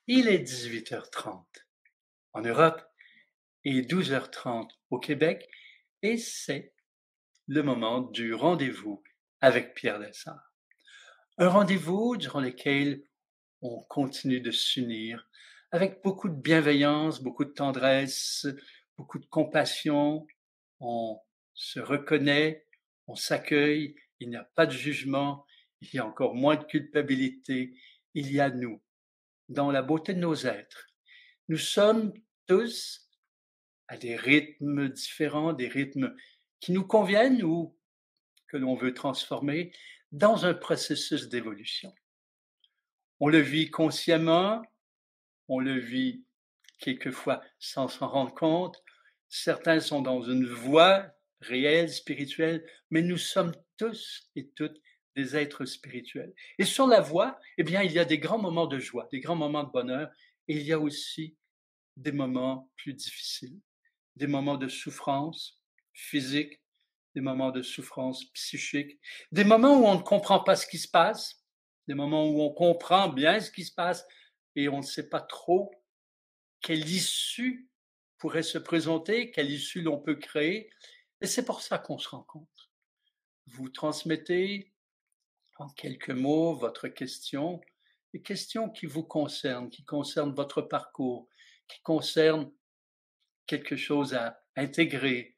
Il est 18h30 en Europe et 12h30 au Québec et c'est le moment du rendez-vous avec Pierre Lessard. Un rendez-vous durant lequel on continue de s'unir avec beaucoup de bienveillance, beaucoup de tendresse, beaucoup de compassion. On se reconnaît, on s'accueille, il n'y a pas de jugement, il y a encore moins de culpabilité. Il y a nous, dans la beauté de nos êtres. Nous sommes tous à des rythmes différents, des rythmes qui nous conviennent ou que l'on veut transformer dans un processus d'évolution. On le vit consciemment, on le vit quelquefois sans s'en rendre compte. Certains sont dans une voie réelle, spirituelle, mais nous sommes tous et toutes des êtres spirituels. Et sur la voie, eh bien, il y a des grands moments de joie, des grands moments de bonheur, et il y a aussi des moments plus difficiles, des moments de souffrance physique, des moments de souffrance psychique, des moments où on ne comprend pas ce qui se passe, des moments où on comprend bien ce qui se passe et on ne sait pas trop quelle issue pourrait se présenter, quelle issue l'on peut créer. Et c'est pour ça qu'on se rencontre. Vous transmettez en quelques mots votre question, des questions qui concernent votre parcours, qui concernent quelque chose à intégrer,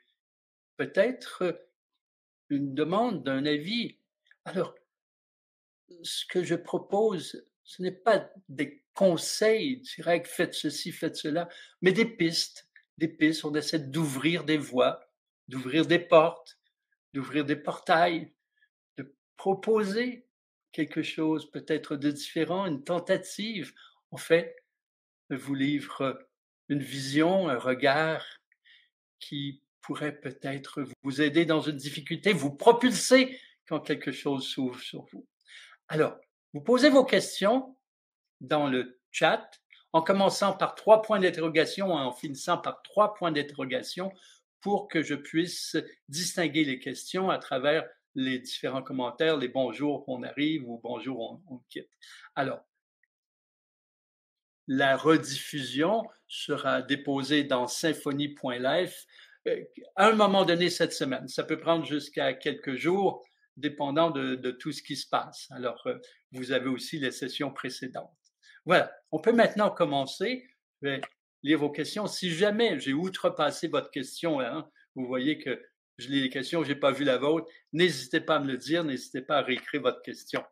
peut-être une demande d'un avis. Alors, ce que je propose, ce n'est pas des conseils directs, faites ceci, faites cela, mais des pistes. Des pistes, on essaie d'ouvrir des voies, d'ouvrir des portes, d'ouvrir des portails, de proposer quelque chose peut-être de différent, une tentative. En fait, vous livre une vision, un regard qui pourrait peut-être vous aider dans une difficulté, vous propulser quand quelque chose s'ouvre sur vous. Alors, vous posez vos questions dans le chat en commençant par 3 points d'interrogation et en finissant par 3 points d'interrogation pour que je puisse distinguer les questions à travers les différents commentaires, les bonjours on arrive ou bonjour on quitte. Alors, la rediffusion sera déposée dans symphonie.life à un moment donné cette semaine. Ça peut prendre jusqu'à quelques jours, dépendant de tout ce qui se passe. Alors, vous avez aussi les sessions précédentes. Voilà, on peut maintenant commencer. Je vais lire vos questions. Si jamais j'ai outrepassé votre question, hein, vous voyez que je lis les questions, je n'ai pas vu la vôtre, n'hésitez pas à me le dire, n'hésitez pas à réécrire votre question.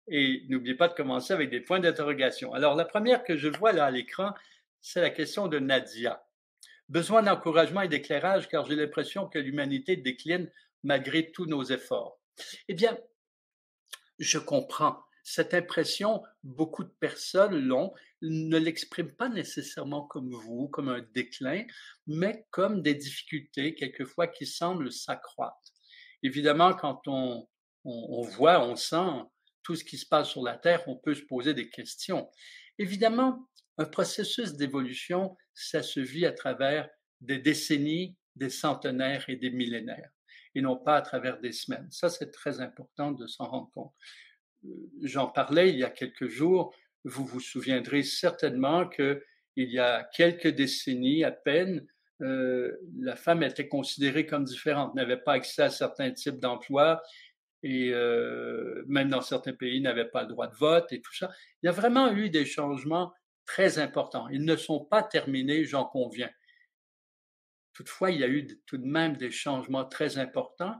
Et n'oubliez pas de commencer avec des points d'interrogation. Alors, la première que je vois là à l'écran, c'est la question de Nadia. Besoin d'encouragement et d'éclairage car j'ai l'impression que l'humanité décline malgré tous nos efforts. Eh bien, je comprends. Cette impression, beaucoup de personnes l'ont, ne l'expriment pas nécessairement comme vous, comme un déclin, mais comme des difficultés quelquefois qui semblent s'accroître. Évidemment, quand on voit, on sent tout ce qui se passe sur la Terre, on peut se poser des questions. Évidemment, un processus d'évolution, ça se vit à travers des décennies, des centenaires et des millénaires, et non pas à travers des semaines. Ça, c'est très important de s'en rendre compte. J'en parlais il y a quelques jours. Vous vous souviendrez certainement qu'il y a quelques décennies à peine, la femme était considérée comme différente, n'avait pas accès à certains types d'emplois et même dans certains pays n'avait pas le droit de vote et tout ça. Il y a vraiment eu des changements très importants. Ils ne sont pas terminés, j'en conviens. Toutefois, il y a eu tout de même des changements très importants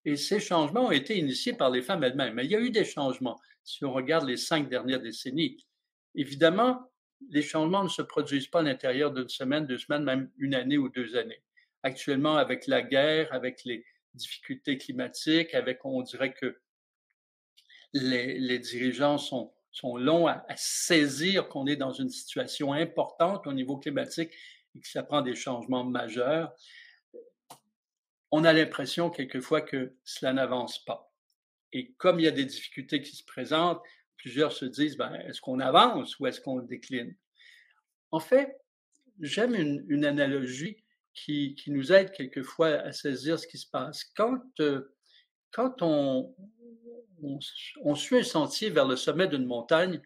et ces changements ont été initiés par les femmes elles-mêmes. Mais il y a eu des changements. Si on regarde les 5 dernières décennies, évidemment, les changements ne se produisent pas à l'intérieur d'une semaine, 2 semaines, même une année ou 2 années. Actuellement, avec la guerre, avec les difficultés climatiques, avec, on dirait que les dirigeants sont longs à saisir qu'on est dans une situation importante au niveau climatique et que ça prend des changements majeurs. On a l'impression quelquefois que cela n'avance pas. Et comme il y a des difficultés qui se présentent, plusieurs se disent, ben, est-ce qu'on avance ou est-ce qu'on décline? En fait, j'aime une analogie qui nous aide quelquefois à saisir ce qui se passe. Quand on suit un sentier vers le sommet d'une montagne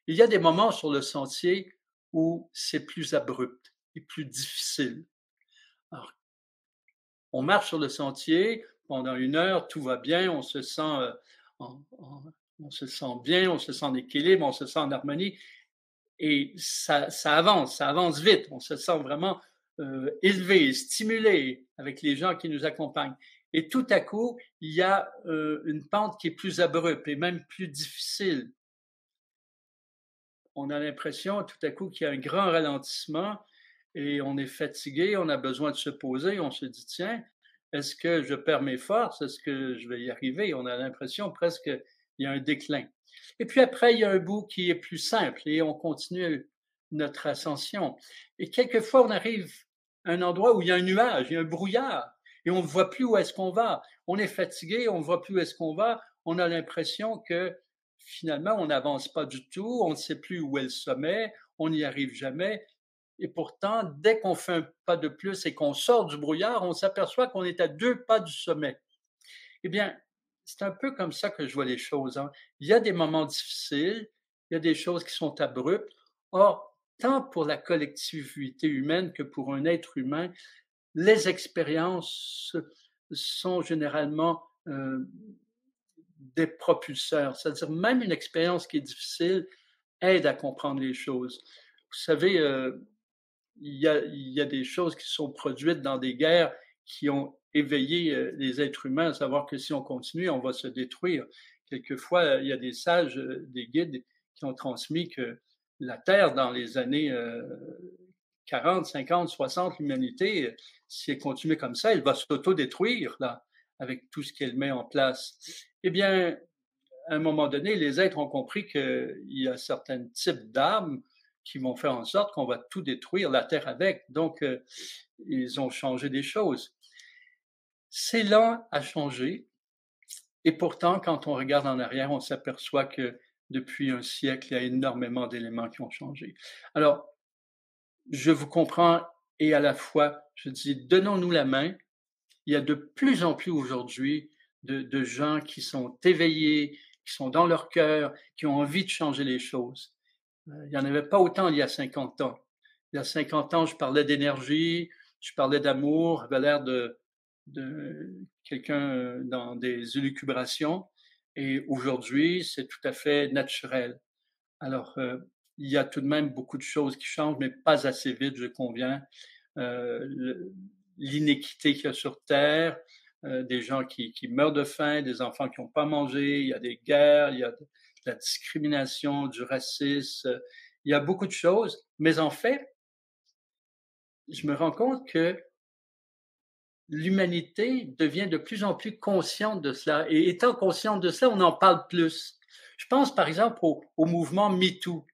Il y a des moments sur le sentier où c'est plus abrupt et plus difficile. Alors, on marche sur le sentier pendant 1 heure, tout va bien, on se sent, on se sent bien, on se sent en équilibre, on se sent en harmonie et ça avance vite. On se sent vraiment élevé, stimulé avec les gens qui nous accompagnent. Et tout à coup, il y a une pente qui est plus abrupte et même plus difficile. On a l'impression tout à coup qu'il y a un grand ralentissement et on est fatigué, on a besoin de se poser, on se dit tiens, est-ce que je perds mes forces? Est-ce que je vais y arriver? On a l'impression presque qu'il y a un déclin. Et puis après, il y a un bout qui est plus simple et on continue notre ascension. Et quelquefois, on arrive à un endroit où il y a un nuage, il y a un brouillard et on ne voit plus où est-ce qu'on va. On est fatigué, on ne voit plus où est-ce qu'on va. On a l'impression que finalement, on n'avance pas du tout, on ne sait plus où est le sommet, on n'y arrive jamais. Et pourtant, dès qu'on fait un pas de plus et qu'on sort du brouillard, on s'aperçoit qu'on est à 2 pas du sommet. Eh bien, c'est un peu comme ça que je vois les choses, hein. Il y a des moments difficiles, il y a des choses qui sont abruptes. Or, tant pour la collectivité humaine que pour un être humain, les expériences sont généralement des propulseurs. C'est-à-dire même une expérience qui est difficile aide à comprendre les choses. Vous savez, il y a des choses qui sont produites dans des guerres qui ont éveillé les êtres humains, à savoir que si on continue, on va se détruire. Quelquefois, il y a des sages, des guides qui ont transmis que la Terre, dans les années 40, 50, 60, l'humanité, si elle continue comme ça, elle va s'auto-détruire, là, avec tout ce qu'elle met en place. Eh bien, à un moment donné, les êtres ont compris qu'il y a certains types d'armes qui vont faire en sorte qu'on va tout détruire, la Terre avec. Donc, ils ont changé des choses. C'est lent à changer. Et pourtant, quand on regarde en arrière, on s'aperçoit que depuis un siècle, il y a énormément d'éléments qui ont changé. Alors, je vous comprends et à la fois, je dis, donnons-nous la main. Il y a de plus en plus aujourd'hui de gens qui sont éveillés, qui sont dans leur cœur, qui ont envie de changer les choses. Il n'y en avait pas autant il y a 50 ans. Il y a 50 ans, je parlais d'énergie, je parlais d'amour, j'avais l'air de quelqu'un dans des élucubrations. Et aujourd'hui, c'est tout à fait naturel. Alors, il y a tout de même beaucoup de choses qui changent, mais pas assez vite, je conviens. L'inéquité qu'il y a sur Terre, des gens qui meurent de faim, des enfants qui n'ont pas mangé, il y a des guerres, il y a de la discrimination, du racisme, il y a beaucoup de choses. Mais en fait, je me rends compte que l'humanité devient de plus en plus consciente de cela. Et étant consciente de cela, on en parle plus. Je pense par exemple au mouvement MeToo.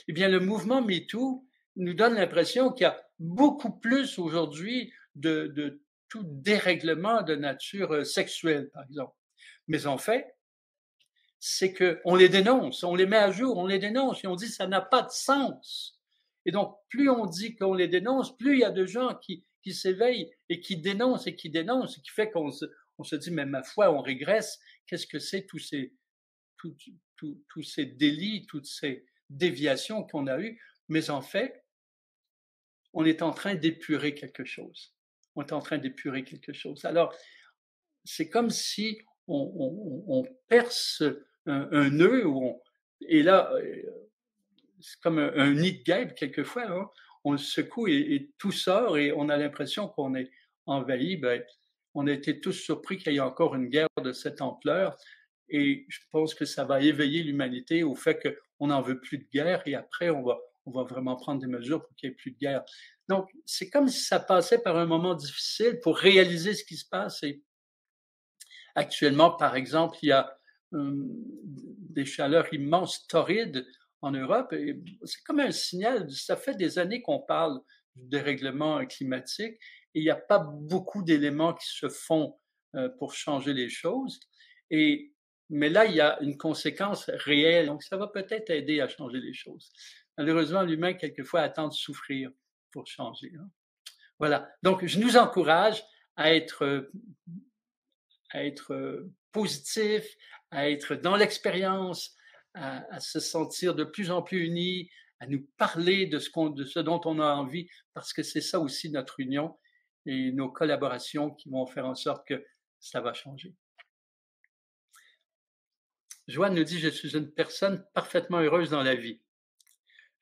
Eh bien, le mouvement MeToo nous donne l'impression qu'il y a beaucoup plus aujourd'hui de tout dérèglement de nature sexuelle, par exemple. Mais en fait, c'est qu'on les dénonce, on les met à jour, on les dénonce et on dit que ça n'a pas de sens. Et donc, plus on dit qu'on les dénonce, plus il y a de gens qui s'éveillent et qui dénoncent et qui dénoncent, ce qui fait qu'on se dit, mais ma foi, on régresse. Qu'est-ce que c'est tous ces délits, toutes ces déviations qu'on a eues? Mais en fait, on est en train d'épurer quelque chose. On est en train d'épurer quelque chose. Alors, c'est comme si on perce un nœud et là, c'est comme un nid de guêpe quelquefois. Hein, on le secoue et tout sort et on a l'impression qu'on est envahi. Ben, on a été tous surpris qu'il y ait encore une guerre de cette ampleur. Et je pense que ça va éveiller l'humanité au fait qu'on n'en veut plus de guerre et après, on va vraiment prendre des mesures pour qu'il n'y ait plus de guerre. Donc, c'est comme si ça passait par un moment difficile pour réaliser ce qui se passe. Et actuellement, par exemple, il y a des chaleurs immenses, torrides en Europe. Et c'est comme un signal. Ça fait des années qu'on parle du dérèglement climatique et il n'y a pas beaucoup d'éléments qui se font pour changer les choses. Mais là, il y a une conséquence réelle. Donc, ça va peut-être aider à changer les choses. Malheureusement, l'humain, quelquefois, attend de souffrir pour changer. Hein. Voilà. Donc, je nous encourage à être positif, à être dans l'expérience, à se sentir de plus en plus unis, à nous parler de ce dont on a envie, parce que c'est ça aussi notre union et nos collaborations qui vont faire en sorte que ça va changer. Joanne nous dit: «Je suis une personne parfaitement heureuse dans la vie.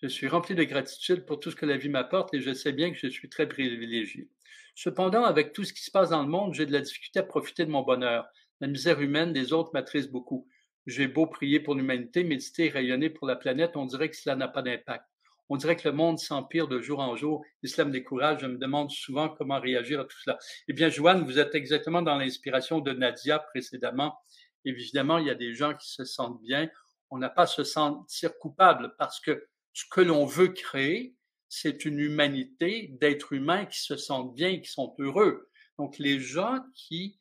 Je suis rempli de gratitude pour tout ce que la vie m'apporte et je sais bien que je suis très privilégié. Cependant, avec tout ce qui se passe dans le monde, j'ai de la difficulté à profiter de mon bonheur. La misère humaine des autres m'attriste beaucoup. J'ai beau prier pour l'humanité, méditer et rayonner pour la planète, on dirait que cela n'a pas d'impact. On dirait que le monde s'empire de jour en jour et cela me décourage. Je me demande souvent comment réagir à tout cela.» Eh bien, Joanne, vous êtes exactement dans l'inspiration de Nadia précédemment. Évidemment, il y a des gens qui se sentent bien. On n'a pas à se sentir coupable parce que ce que l'on veut créer, c'est une humanité d'êtres humains qui se sentent bien et qui sont heureux. Donc, les gens qui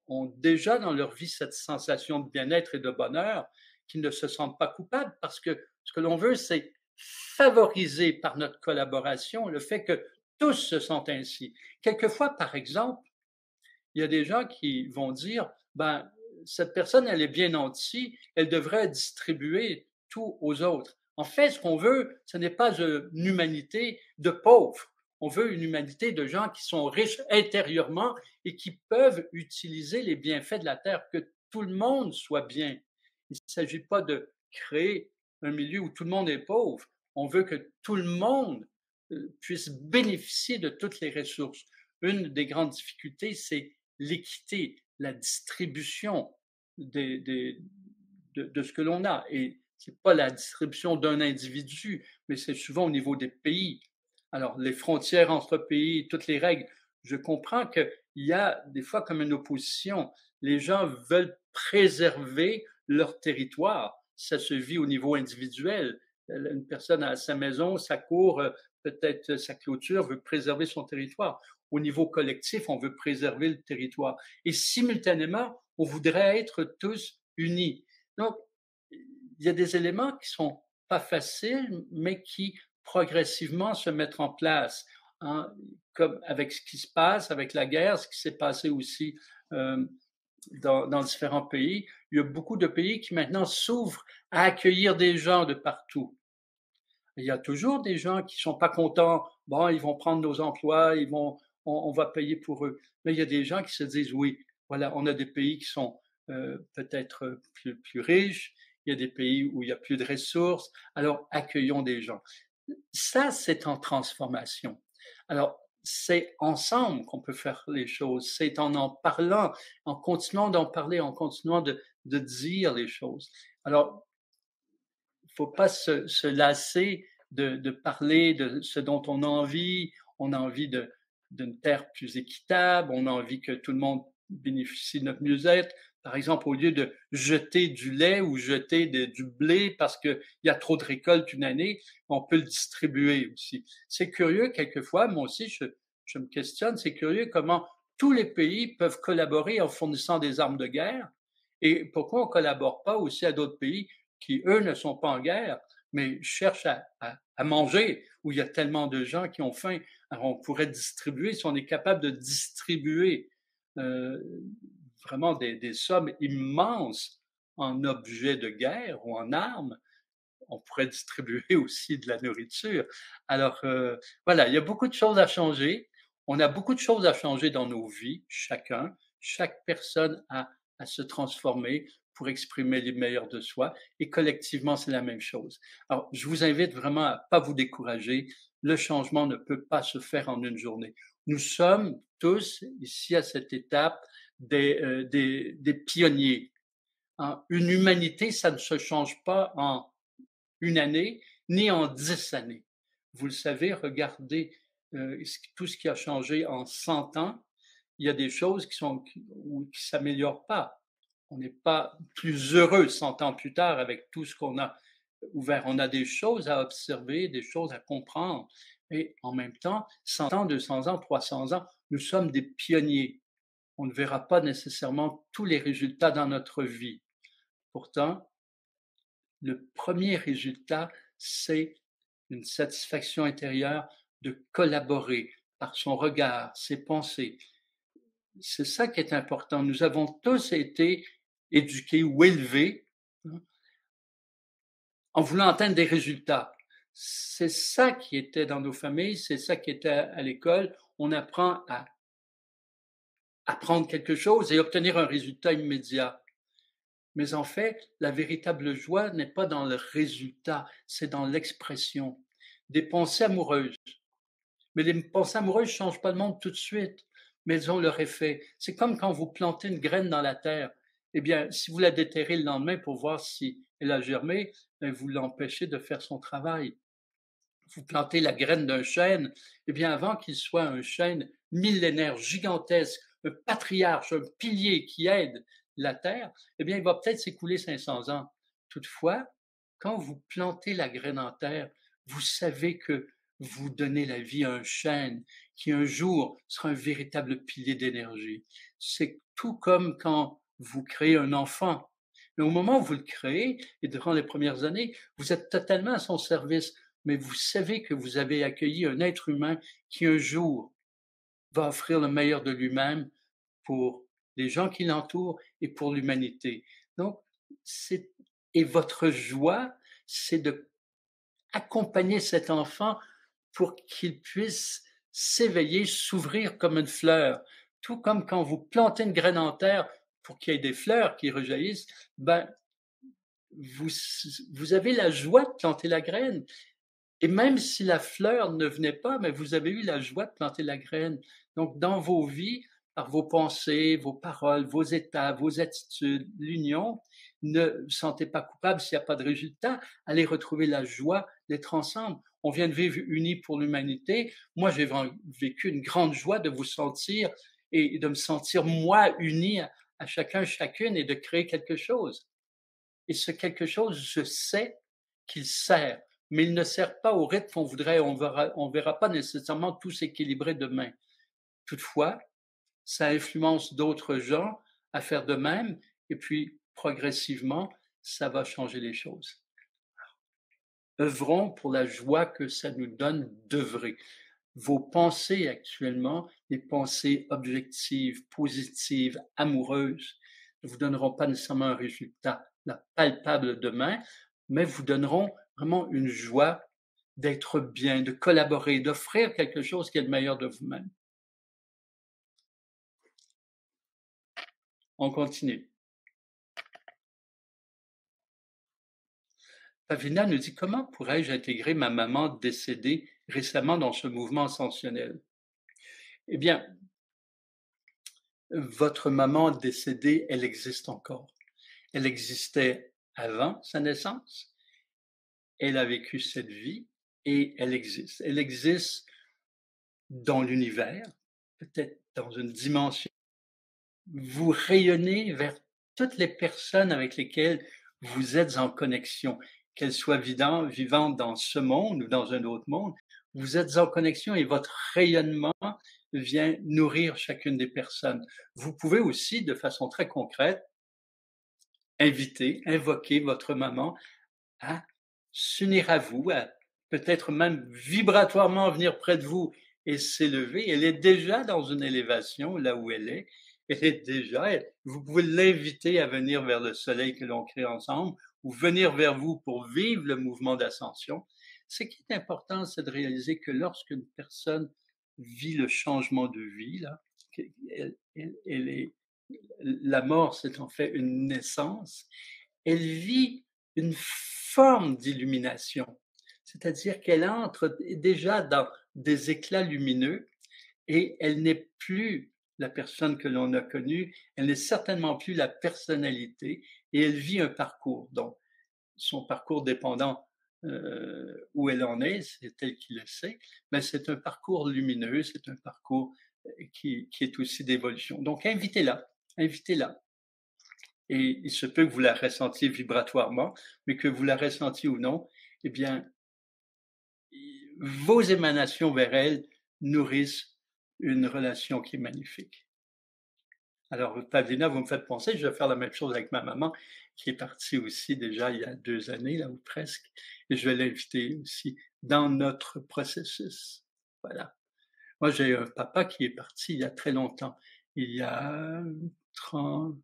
ont déjà dans leur vie cette sensation de bien-être et de bonheur, qui ne se sentent pas coupables, parce que ce que l'on veut, c'est favoriser par notre collaboration le fait que tous se sentent ainsi. Quelquefois, par exemple, il y a des gens qui vont dire, ben, cette personne, elle est bien nantie, elle devrait distribuer tout aux autres. En fait, ce qu'on veut, ce n'est pas une humanité de pauvres. On veut une humanité de gens qui sont riches intérieurement et qui peuvent utiliser les bienfaits de la terre, que tout le monde soit bien. Il ne s'agit pas de créer un milieu où tout le monde est pauvre. On veut que tout le monde puisse bénéficier de toutes les ressources. Une des grandes difficultés, c'est l'équité, la distribution de ce que l'on a. Et c'est pas la distribution d'un individu, mais c'est souvent au niveau des pays. Alors, les frontières entre pays, toutes les règles, je comprends qu'il y a des fois comme une opposition. Les gens veulent préserver leur territoire. Ça se vit au niveau individuel. Une personne a sa maison, sa cour, peut-être sa clôture, veut préserver son territoire. Au niveau collectif, on veut préserver le territoire. Et simultanément, on voudrait être tous unis. Donc, il y a des éléments qui sont pas faciles, mais qui progressivement se mettent en place. Hein, comme avec ce qui se passe, avec la guerre, ce qui s'est passé aussi dans différents pays. Il y a beaucoup de pays qui maintenant s'ouvrent à accueillir des gens de partout. Il y a toujours des gens qui sont pas contents. Bon, ils vont prendre nos emplois, on va payer pour eux. Mais il y a des gens qui se disent oui, voilà, on a des pays qui sont peut-être plus riches. Il y a des pays où il y a plus de ressources. Alors accueillons des gens. Ça, c'est en transformation. Alors c'est ensemble qu'on peut faire les choses. C'est en parlant, en continuant d'en parler, en continuant de dire les choses. Alors il faut pas se lasser de parler de ce dont on a envie. On a envie d'une terre plus équitable. On a envie que tout le monde bénéficie de notre mieux-être. Par exemple, au lieu de jeter du lait ou jeter du blé parce qu'il y a trop de récoltes une année, on peut le distribuer aussi. C'est curieux, quelquefois, moi aussi, je me questionne, c'est curieux comment tous les pays peuvent collaborer en fournissant des armes de guerre. Et pourquoi on ne collabore pas aussi à d'autres pays qui, eux, ne sont pas en guerre, mais cherchent à manger, où il y a tellement de gens qui ont faim. Alors, on pourrait distribuer, si on est capable de distribuer euh, vraiment des sommes immenses en objets de guerre ou en armes, on pourrait distribuer aussi de la nourriture. Alors, voilà, il y a beaucoup de choses à changer. On a beaucoup de choses à changer dans nos vies, chacun. Chaque personne a à se transformer pour exprimer les meilleurs de soi. Et collectivement, c'est la même chose. Alors, je vous invite vraiment à pas vous décourager. Le changement ne peut pas se faire en une journée. Nous sommes tous ici à cette étape des pionniers. Hein. Une humanité, ça ne se change pas en une année, ni en 10 années. Vous le savez, regardez tout ce qui a changé en 100 ans. Il y a des choses qui s'améliorent pas. On n'est pas plus heureux 100 ans plus tard avec tout ce qu'on a ouvert. On a des choses à observer, des choses à comprendre. Et en même temps, 100 ans, 200 ans, 300 ans, nous sommes des pionniers. On ne verra pas nécessairement tous les résultats dans notre vie. Pourtant, le premier résultat, c'est une satisfaction intérieure de collaborer par son regard, ses pensées. C'est ça qui est important. Nous avons tous été éduqués ou élevés en voulant atteindre des résultats. C'est ça qui était dans nos familles, c'est ça qui était à l'école. On apprend à apprendre quelque chose et obtenir un résultat immédiat. Mais en fait, la véritable joie n'est pas dans le résultat, c'est dans l'expression. Des pensées amoureuses. Mais les pensées amoureuses ne changent pas le monde tout de suite, mais elles ont leur effet. C'est comme quand vous plantez une graine dans la terre. Eh bien, si vous la déterrez le lendemain pour voir si elle a germé, vous l'empêchez de faire son travail. Vous plantez la graine d'un chêne, eh bien, avant qu'il soit un chêne millénaire, gigantesque, un patriarche, un pilier qui aide la terre, eh bien, il va peut-être s'écouler 500 ans. Toutefois, quand vous plantez la graine en terre, vous savez que vous donnez la vie à un chêne qui un jour sera un véritable pilier d'énergie. C'est tout comme quand vous créez un enfant. Mais au moment où vous le créez, et durant les premières années, vous êtes totalement à son service, mais vous savez que vous avez accueilli un être humain qui un jour va offrir le meilleur de lui-même pour les gens qui l'entourent et pour l'humanité. Donc, et votre joie, c'est de accompagner cet enfant pour qu'il puisse s'éveiller, s'ouvrir comme une fleur. Tout comme quand vous plantez une graine en terre pour qu'il y ait des fleurs qui rejaillissent, ben, vous avez la joie de planter la graine. Et même si la fleur ne venait pas, mais vous avez eu la joie de planter la graine. Donc, dans vos vies, par vos pensées, vos paroles, vos états, vos attitudes, l'union, ne vous sentez pas coupable s'il n'y a pas de résultat. Allez retrouver la joie d'être ensemble. On vient de vivre unis pour l'humanité. Moi, j'ai vécu une grande joie de vous sentir et de me sentir, moi, uni à chacun, chacune et de créer quelque chose. Et ce quelque chose, je sais qu'il sert, mais il ne sert pas au rythme qu'on voudrait. On verra pas nécessairement tout s'équilibrer demain. Toutefois, ça influence d'autres gens à faire de même, et puis progressivement, ça va changer les choses. Œuvrons pour la joie que ça nous donne d'œuvrer. Vos pensées actuellement, les pensées objectives, positives, amoureuses, ne vous donneront pas nécessairement un résultat palpable demain, mais vous donneront vraiment une joie d'être bien, de collaborer, d'offrir quelque chose qui est le meilleur de vous-même. On continue. Pavlina nous dit: comment pourrais-je intégrer ma maman décédée récemment dans ce mouvement ascensionnel? Eh bien, votre maman décédée, elle existe encore. Elle existait avant sa naissance, elle a vécu cette vie et elle existe. Elle existe dans l'univers, peut-être dans une dimension. Vous rayonnez vers toutes les personnes avec lesquelles vous êtes en connexion, qu'elles soient vivantes dans ce monde ou dans un autre monde. Vous êtes en connexion et votre rayonnement vient nourrir chacune des personnes. Vous pouvez aussi, de façon très concrète, invoquer votre maman à s'unir à vous, à peut-être même vibratoirement venir près de vous et s'élever. Elle est déjà dans une élévation là où elle est. Elle est déjà, vous pouvez l'inviter à venir vers le soleil que l'on crée ensemble ou venir vers vous pour vivre le mouvement d'ascension. Ce qui est important, c'est de réaliser que lorsqu'une personne vit le changement de vie, là, elle est, la mort, c'est en fait une naissance, elle vit une forme d'illumination, c'est-à-dire qu'elle entre déjà dans des éclats lumineux et elle n'est plus la personne que l'on a connue, elle n'est certainement plus la personnalité et elle vit un parcours. Donc, son parcours dépendant où elle en est, c'est elle qui le sait, mais c'est un parcours lumineux, c'est un parcours qui est aussi d'évolution. Donc, invitez-la, invitez-la. Et il se peut que vous la ressentiez vibratoirement, mais que vous la ressentiez ou non, eh bien, vos émanations vers elle nourrissent une relation qui est magnifique. Alors, Pavlina, vous me faites penser, je vais faire la même chose avec ma maman, qui est partie aussi déjà il y a 2 années, là, ou presque, et je vais l'inviter aussi dans notre processus. Voilà. Moi, j'ai un papa qui est parti il y a très longtemps, il y a 30,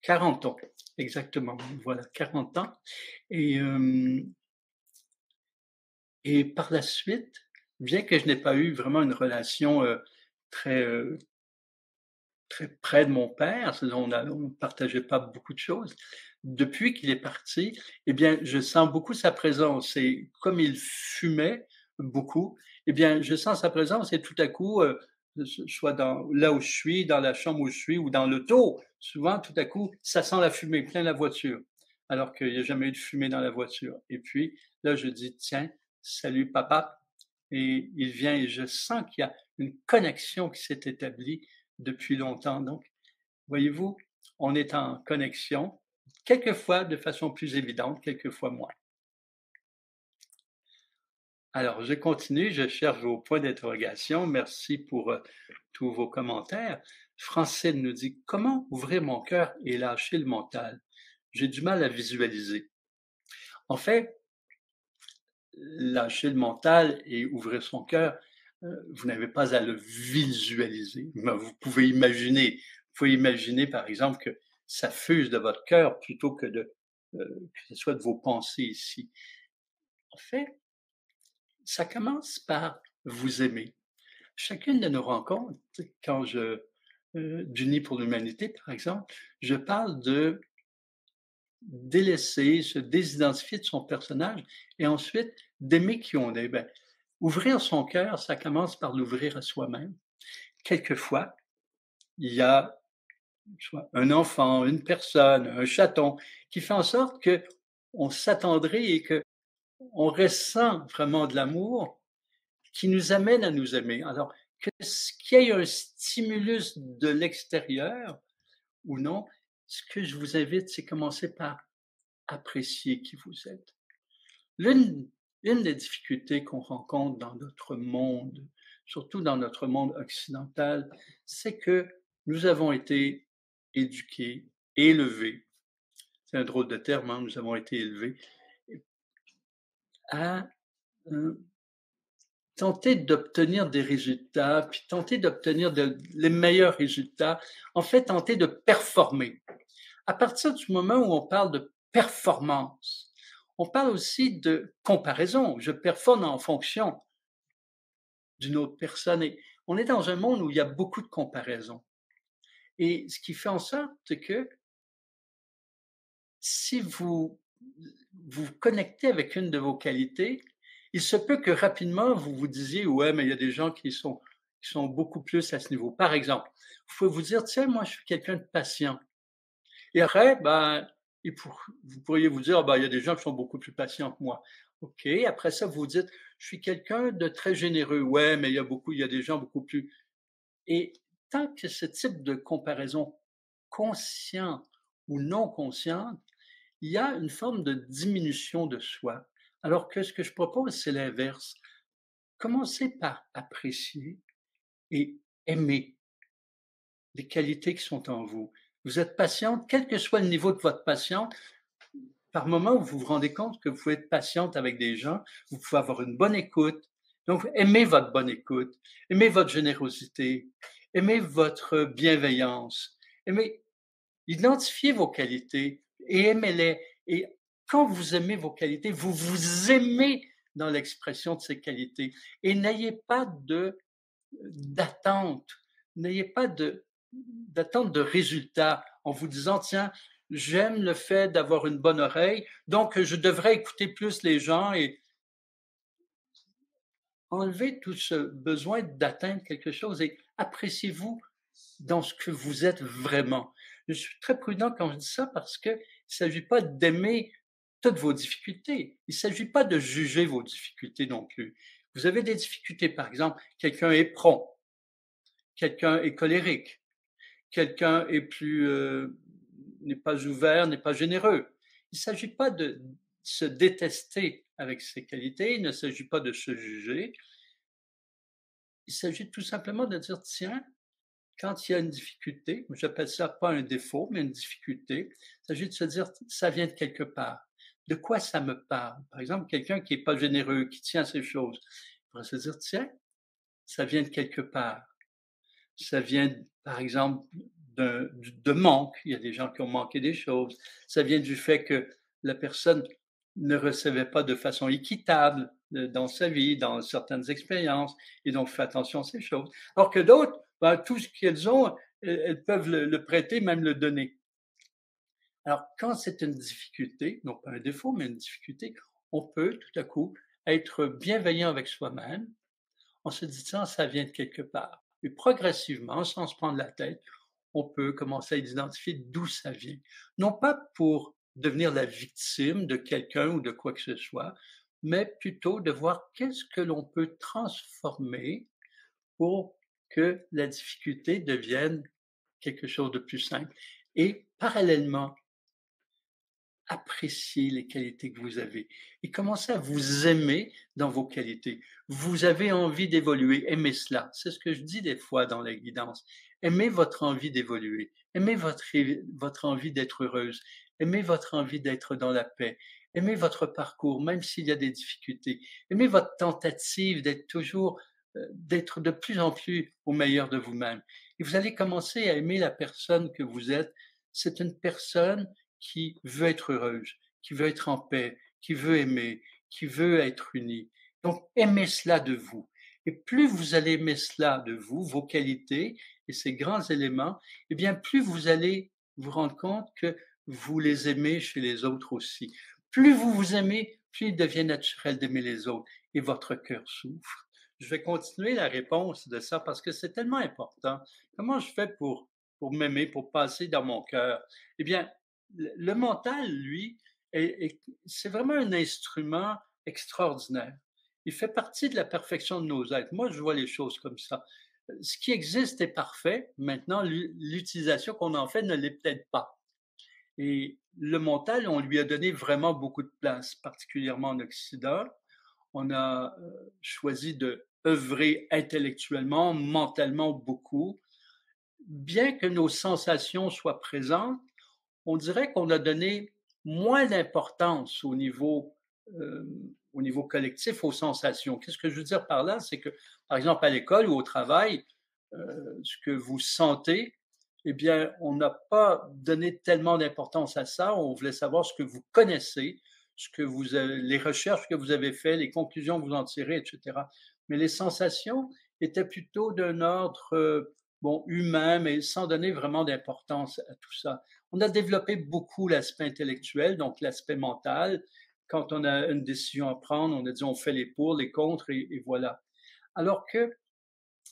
40 ans, exactement, voilà, 40 ans et hem et par la suite, bien que je n'ai pas eu vraiment une relation, très, très près de mon père, c'est on ne partageait pas beaucoup de choses. Depuis qu'il est parti, eh bien, je sens beaucoup sa présence et comme il fumait beaucoup, eh bien, je sens sa présence et tout à coup, soit dans là où je suis, dans la chambre où je suis ou dans l'auto, souvent tout à coup, ça sent la fumée, plein la voiture, alors qu'il n'y a jamais eu de fumée dans la voiture et puis là, je dis: «Tiens, salut papa» et il vient et je sens qu'il y a une connexion qui s'est établie depuis longtemps. Donc, voyez-vous, on est en connexion, quelquefois de façon plus évidente, quelquefois moins. Alors, je continue, je cherche vos points d'interrogation. Merci pour tous vos commentaires. Francine nous dit: «Comment ouvrir mon cœur et lâcher le mental? J'ai du mal à visualiser». En fait, lâcher le mental et ouvrir son cœur, vous n'avez pas à le visualiser, mais vous pouvez imaginer. Vous pouvez imaginer, par exemple, que ça fuse de votre cœur plutôt que ce soit de vos pensées ici. En fait, ça commence par vous aimer. Chacune de nos rencontres, quand d'Unis pour l'humanité, par exemple, je parle de délaisser, se désidentifier de son personnage et ensuite d'aimer qui on est. Ben, ouvrir son cœur, ça commence par l'ouvrir à soi-même. Quelquefois, il y a soit un enfant, une personne, un chaton, qui fait en sorte que on s'attendrit et que on ressent vraiment de l'amour qui nous amène à nous aimer. Alors, qu'il y ait un stimulus de l'extérieur ou non, ce que je vous invite, c'est commencer par apprécier qui vous êtes. L'une une des difficultés qu'on rencontre dans notre monde, surtout dans notre monde occidental, c'est que nous avons été éduqués, élevés, c'est un drôle de terme, hein, nous avons été élevés à, tenter d'obtenir des résultats, puis tenter d'obtenir les meilleurs résultats, en fait, tenter de performer. À partir du moment où on parle de performance, on parle aussi de comparaison. Je performe en fonction d'une autre personne et on est dans un monde où il y a beaucoup de comparaisons. Et ce qui fait en sorte que si vous connectez avec une de vos qualités, il se peut que rapidement vous vous disiez: «Ouais, mais il y a des gens qui sont beaucoup plus à ce niveau». Par exemple, vous pouvez vous dire: «Tiens, moi, je suis quelqu'un de patient». Et après, ben, vous pourriez vous dire: «Bah, il y a des gens qui sont beaucoup plus patients que moi». OK, après ça, vous vous dites: «Je suis quelqu'un de très généreux». Ouais, mais il y a des gens beaucoup plus et tant que ce type de comparaison consciente ou non consciente, il y a une forme de diminution de soi. Alors que ce que je propose, c'est l'inverse. Commencez par apprécier et aimer les qualités qui sont en vous. Vous êtes patiente, quel que soit le niveau de votre patience, par moment, vous vous rendez compte que vous pouvez être patiente avec des gens, vous pouvez avoir une bonne écoute. Donc, aimez votre bonne écoute, aimez votre générosité, aimez votre bienveillance, aimez, identifiez vos qualités et aimez-les. Et quand vous aimez vos qualités, vous vous aimez dans l'expression de ces qualités. Et n'ayez pas d'attente, n'ayez pas d'attente de résultats en vous disant, tiens, j'aime le fait d'avoir une bonne oreille, donc je devrais écouter plus les gens et enlever tout ce besoin d'atteindre quelque chose et appréciez-vous dans ce que vous êtes vraiment. Je suis très prudent quand je dis ça parce qu'il ne s'agit pas d'aimer toutes vos difficultés. Il ne s'agit pas de juger vos difficultés non plus. Vous avez des difficultés, par exemple, quelqu'un est prompt, quelqu'un est colérique, quelqu'un est plus n'est pas ouvert, n'est pas généreux. Il ne s'agit pas de se détester avec ses qualités, il ne s'agit pas de se juger. Il s'agit tout simplement de dire tiens, quand il y a une difficulté, j'appelle ça pas un défaut, mais une difficulté, il s'agit de se dire ça vient de quelque part. De quoi ça me parle? Par exemple, quelqu'un qui n'est pas généreux, qui tient à ses choses, il pourrait se dire tiens, ça vient de quelque part. Ça vient, par exemple, de manque. Il y a des gens qui ont manqué des choses. Ça vient du fait que la personne ne recevait pas de façon équitable dans sa vie, dans certaines expériences, et donc fait attention à ces choses. Alors que d'autres, ben, tout ce qu'elles ont, elles peuvent le prêter, même le donner. Alors, quand c'est une difficulté, non pas un défaut, mais une difficulté, on peut tout à coup être bienveillant avec soi-même en se disant ça vient de quelque part. Et progressivement, sans se prendre la tête, on peut commencer à identifier d'où ça vient. Non pas pour devenir la victime de quelqu'un ou de quoi que ce soit, mais plutôt de voir qu'est-ce que l'on peut transformer pour que la difficulté devienne quelque chose de plus simple. Et parallèlement, appréciez les qualités que vous avez et commencez à vous aimer dans vos qualités. Vous avez envie d'évoluer, aimez cela. C'est ce que je dis des fois dans la guidance. Aimez votre envie d'évoluer, aimez votre envie d'être heureuse, aimez votre envie d'être dans la paix, aimez votre parcours, même s'il y a des difficultés, aimez votre tentative d'être toujours, d'être de plus en plus au meilleur de vous-même. Et vous allez commencer à aimer la personne que vous êtes. C'est une personne qui veut être heureuse, qui veut être en paix, qui veut aimer, qui veut être unie. Donc, aimez cela de vous. Et plus vous allez aimer cela de vous, vos qualités et ces grands éléments, eh bien, plus vous allez vous rendre compte que vous les aimez chez les autres aussi. Plus vous vous aimez, plus il devient naturel d'aimer les autres et votre cœur s'ouvre. Je vais continuer la réponse de ça parce que c'est tellement important. Comment je fais pour m'aimer, pour passer dans mon cœur? Eh bien, le mental, lui, c'est vraiment un instrument extraordinaire. Il fait partie de la perfection de nos êtres. Moi, je vois les choses comme ça. Ce qui existe est parfait. Maintenant, l'utilisation qu'on en fait ne l'est peut-être pas. Et le mental, on lui a donné vraiment beaucoup de place, particulièrement en Occident. On a choisi de œuvrer intellectuellement, mentalement beaucoup. Bien que nos sensations soient présentes, on dirait qu'on a donné moins d'importance euh, au niveau collectif, aux sensations. Qu'est-ce que je veux dire par là? C'est que, par exemple, à l'école ou au travail, ce que vous sentez, eh bien, on n'a pas donné tellement d'importance à ça. On voulait savoir ce que vous connaissez, ce que vous avez, les recherches que vous avez faites, les conclusions que vous en tirez, etc. Mais les sensations étaient plutôt d'un ordre bon, humain, mais sans donner vraiment d'importance à tout ça. On a développé beaucoup l'aspect intellectuel, donc l'aspect mental. Quand on a une décision à prendre, on a dit on fait les pour, les contre et voilà. Alors que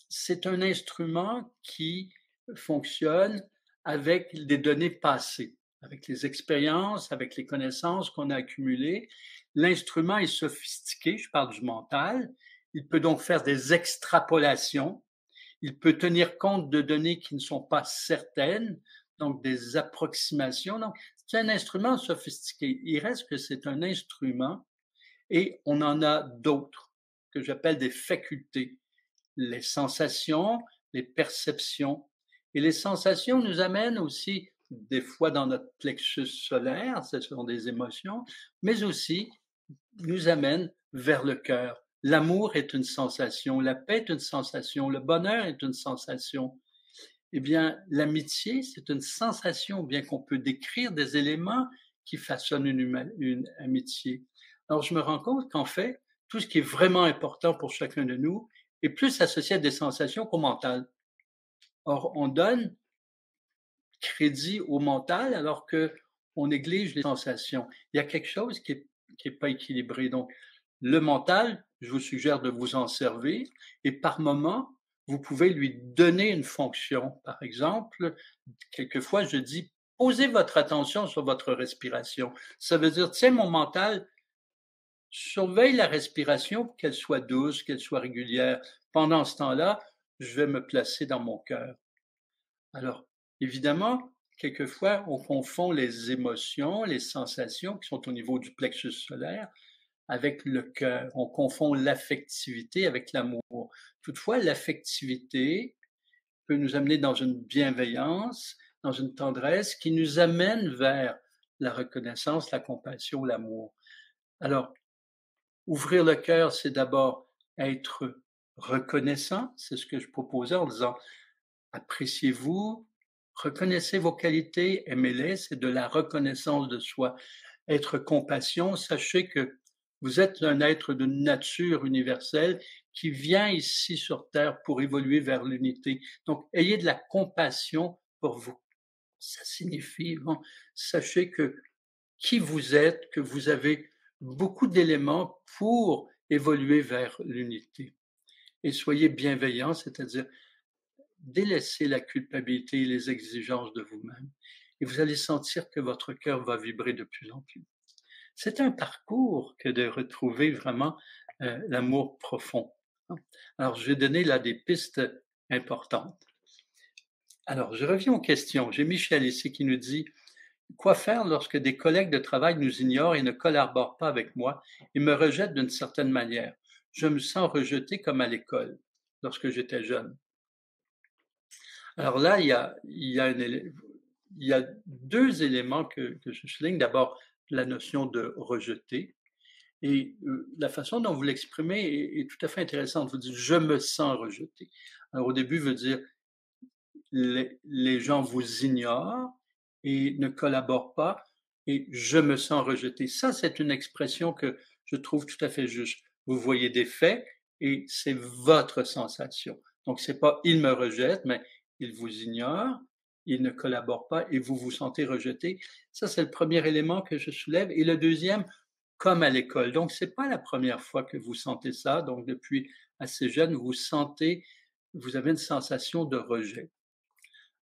c'est un instrument qui fonctionne avec des données passées, avec les expériences, avec les connaissances qu'on a accumulées. L'instrument est sophistiqué, je parle du mental. Il peut donc faire des extrapolations. Il peut tenir compte de données qui ne sont pas certaines, donc des approximations. Donc, c'est un instrument sophistiqué. Il reste que c'est un instrument et on en a d'autres que j'appelle des facultés. Les sensations, les perceptions. Et les sensations nous amènent aussi des fois dans notre plexus solaire, ce sont des émotions, mais aussi nous amènent vers le cœur. L'amour est une sensation, la paix est une sensation, le bonheur est une sensation. Eh bien, l'amitié, c'est une sensation, bien qu'on peut décrire des éléments qui façonnent une amitié. Alors, je me rends compte qu'en fait, tout ce qui est vraiment important pour chacun de nous est plus associé à des sensations qu'au mental. Or, on donne crédit au mental alors que on néglige les sensations. Il y a quelque chose qui est pas équilibré. Donc, le mental, je vous suggère de vous en servir et par moment, vous pouvez lui donner une fonction. Par exemple, quelquefois, je dis, posez votre attention sur votre respiration. Ça veut dire, tiens, mon mental, surveille la respiration pour qu'elle soit douce, qu'elle soit régulière. Pendant ce temps-là, je vais me placer dans mon cœur. Alors, évidemment, quelquefois, on confond les émotions, les sensations qui sont au niveau du plexus solaire avec le cœur. On confond l'affectivité avec l'amour. Toutefois, l'affectivité peut nous amener dans une bienveillance, dans une tendresse qui nous amène vers la reconnaissance, la compassion, l'amour. Alors, ouvrir le cœur, c'est d'abord être reconnaissant, c'est ce que je proposais en disant appréciez-vous, Reconnaissez vos qualités, aimez-les, c'est de la reconnaissance de soi. Être compassion, sachez que vous êtes un être de nature universelle qui vient ici sur terre pour évoluer vers l'unité. Donc, ayez de la compassion pour vous. Ça signifie, bon, sachez que qui vous êtes, que vous avez beaucoup d'éléments pour évoluer vers l'unité. Et soyez bienveillants, c'est-à-dire délaissez la culpabilité et les exigences de vous-même. Et vous allez sentir que votre cœur va vibrer de plus en plus. C'est un parcours que de retrouver vraiment l'amour profond. Alors, je vais donner là des pistes importantes. Alors, je reviens aux questions. J'ai Michel ici qui nous dit quoi faire lorsque des collègues de travail nous ignorent et ne collaborent pas avec moi et me rejettent d'une certaine manière? Je me sens rejeté comme à l'école lorsque j'étais jeune. Alors là, il y a deux éléments que je souligne. D'abord, la notion de rejeter. Et la façon dont vous l'exprimez est tout à fait intéressante. Vous dites: «Je me sens rejeté». Alors au début, veut dire les gens vous ignorent et ne collaborent pas et je me sens rejeté. Ça, c'est une expression que je trouve tout à fait juste. Vous voyez des faits et c'est votre sensation. Donc, c'est pas il me rejette, mais il vous ignore, il ne collabore pas et vous vous sentez rejeté. Ça, c'est le premier élément que je soulève. Et le deuxième, comme à l'école. Donc, c'est pas la première fois que vous sentez ça. Donc, depuis assez jeune, vous sentez, vous avez une sensation de rejet.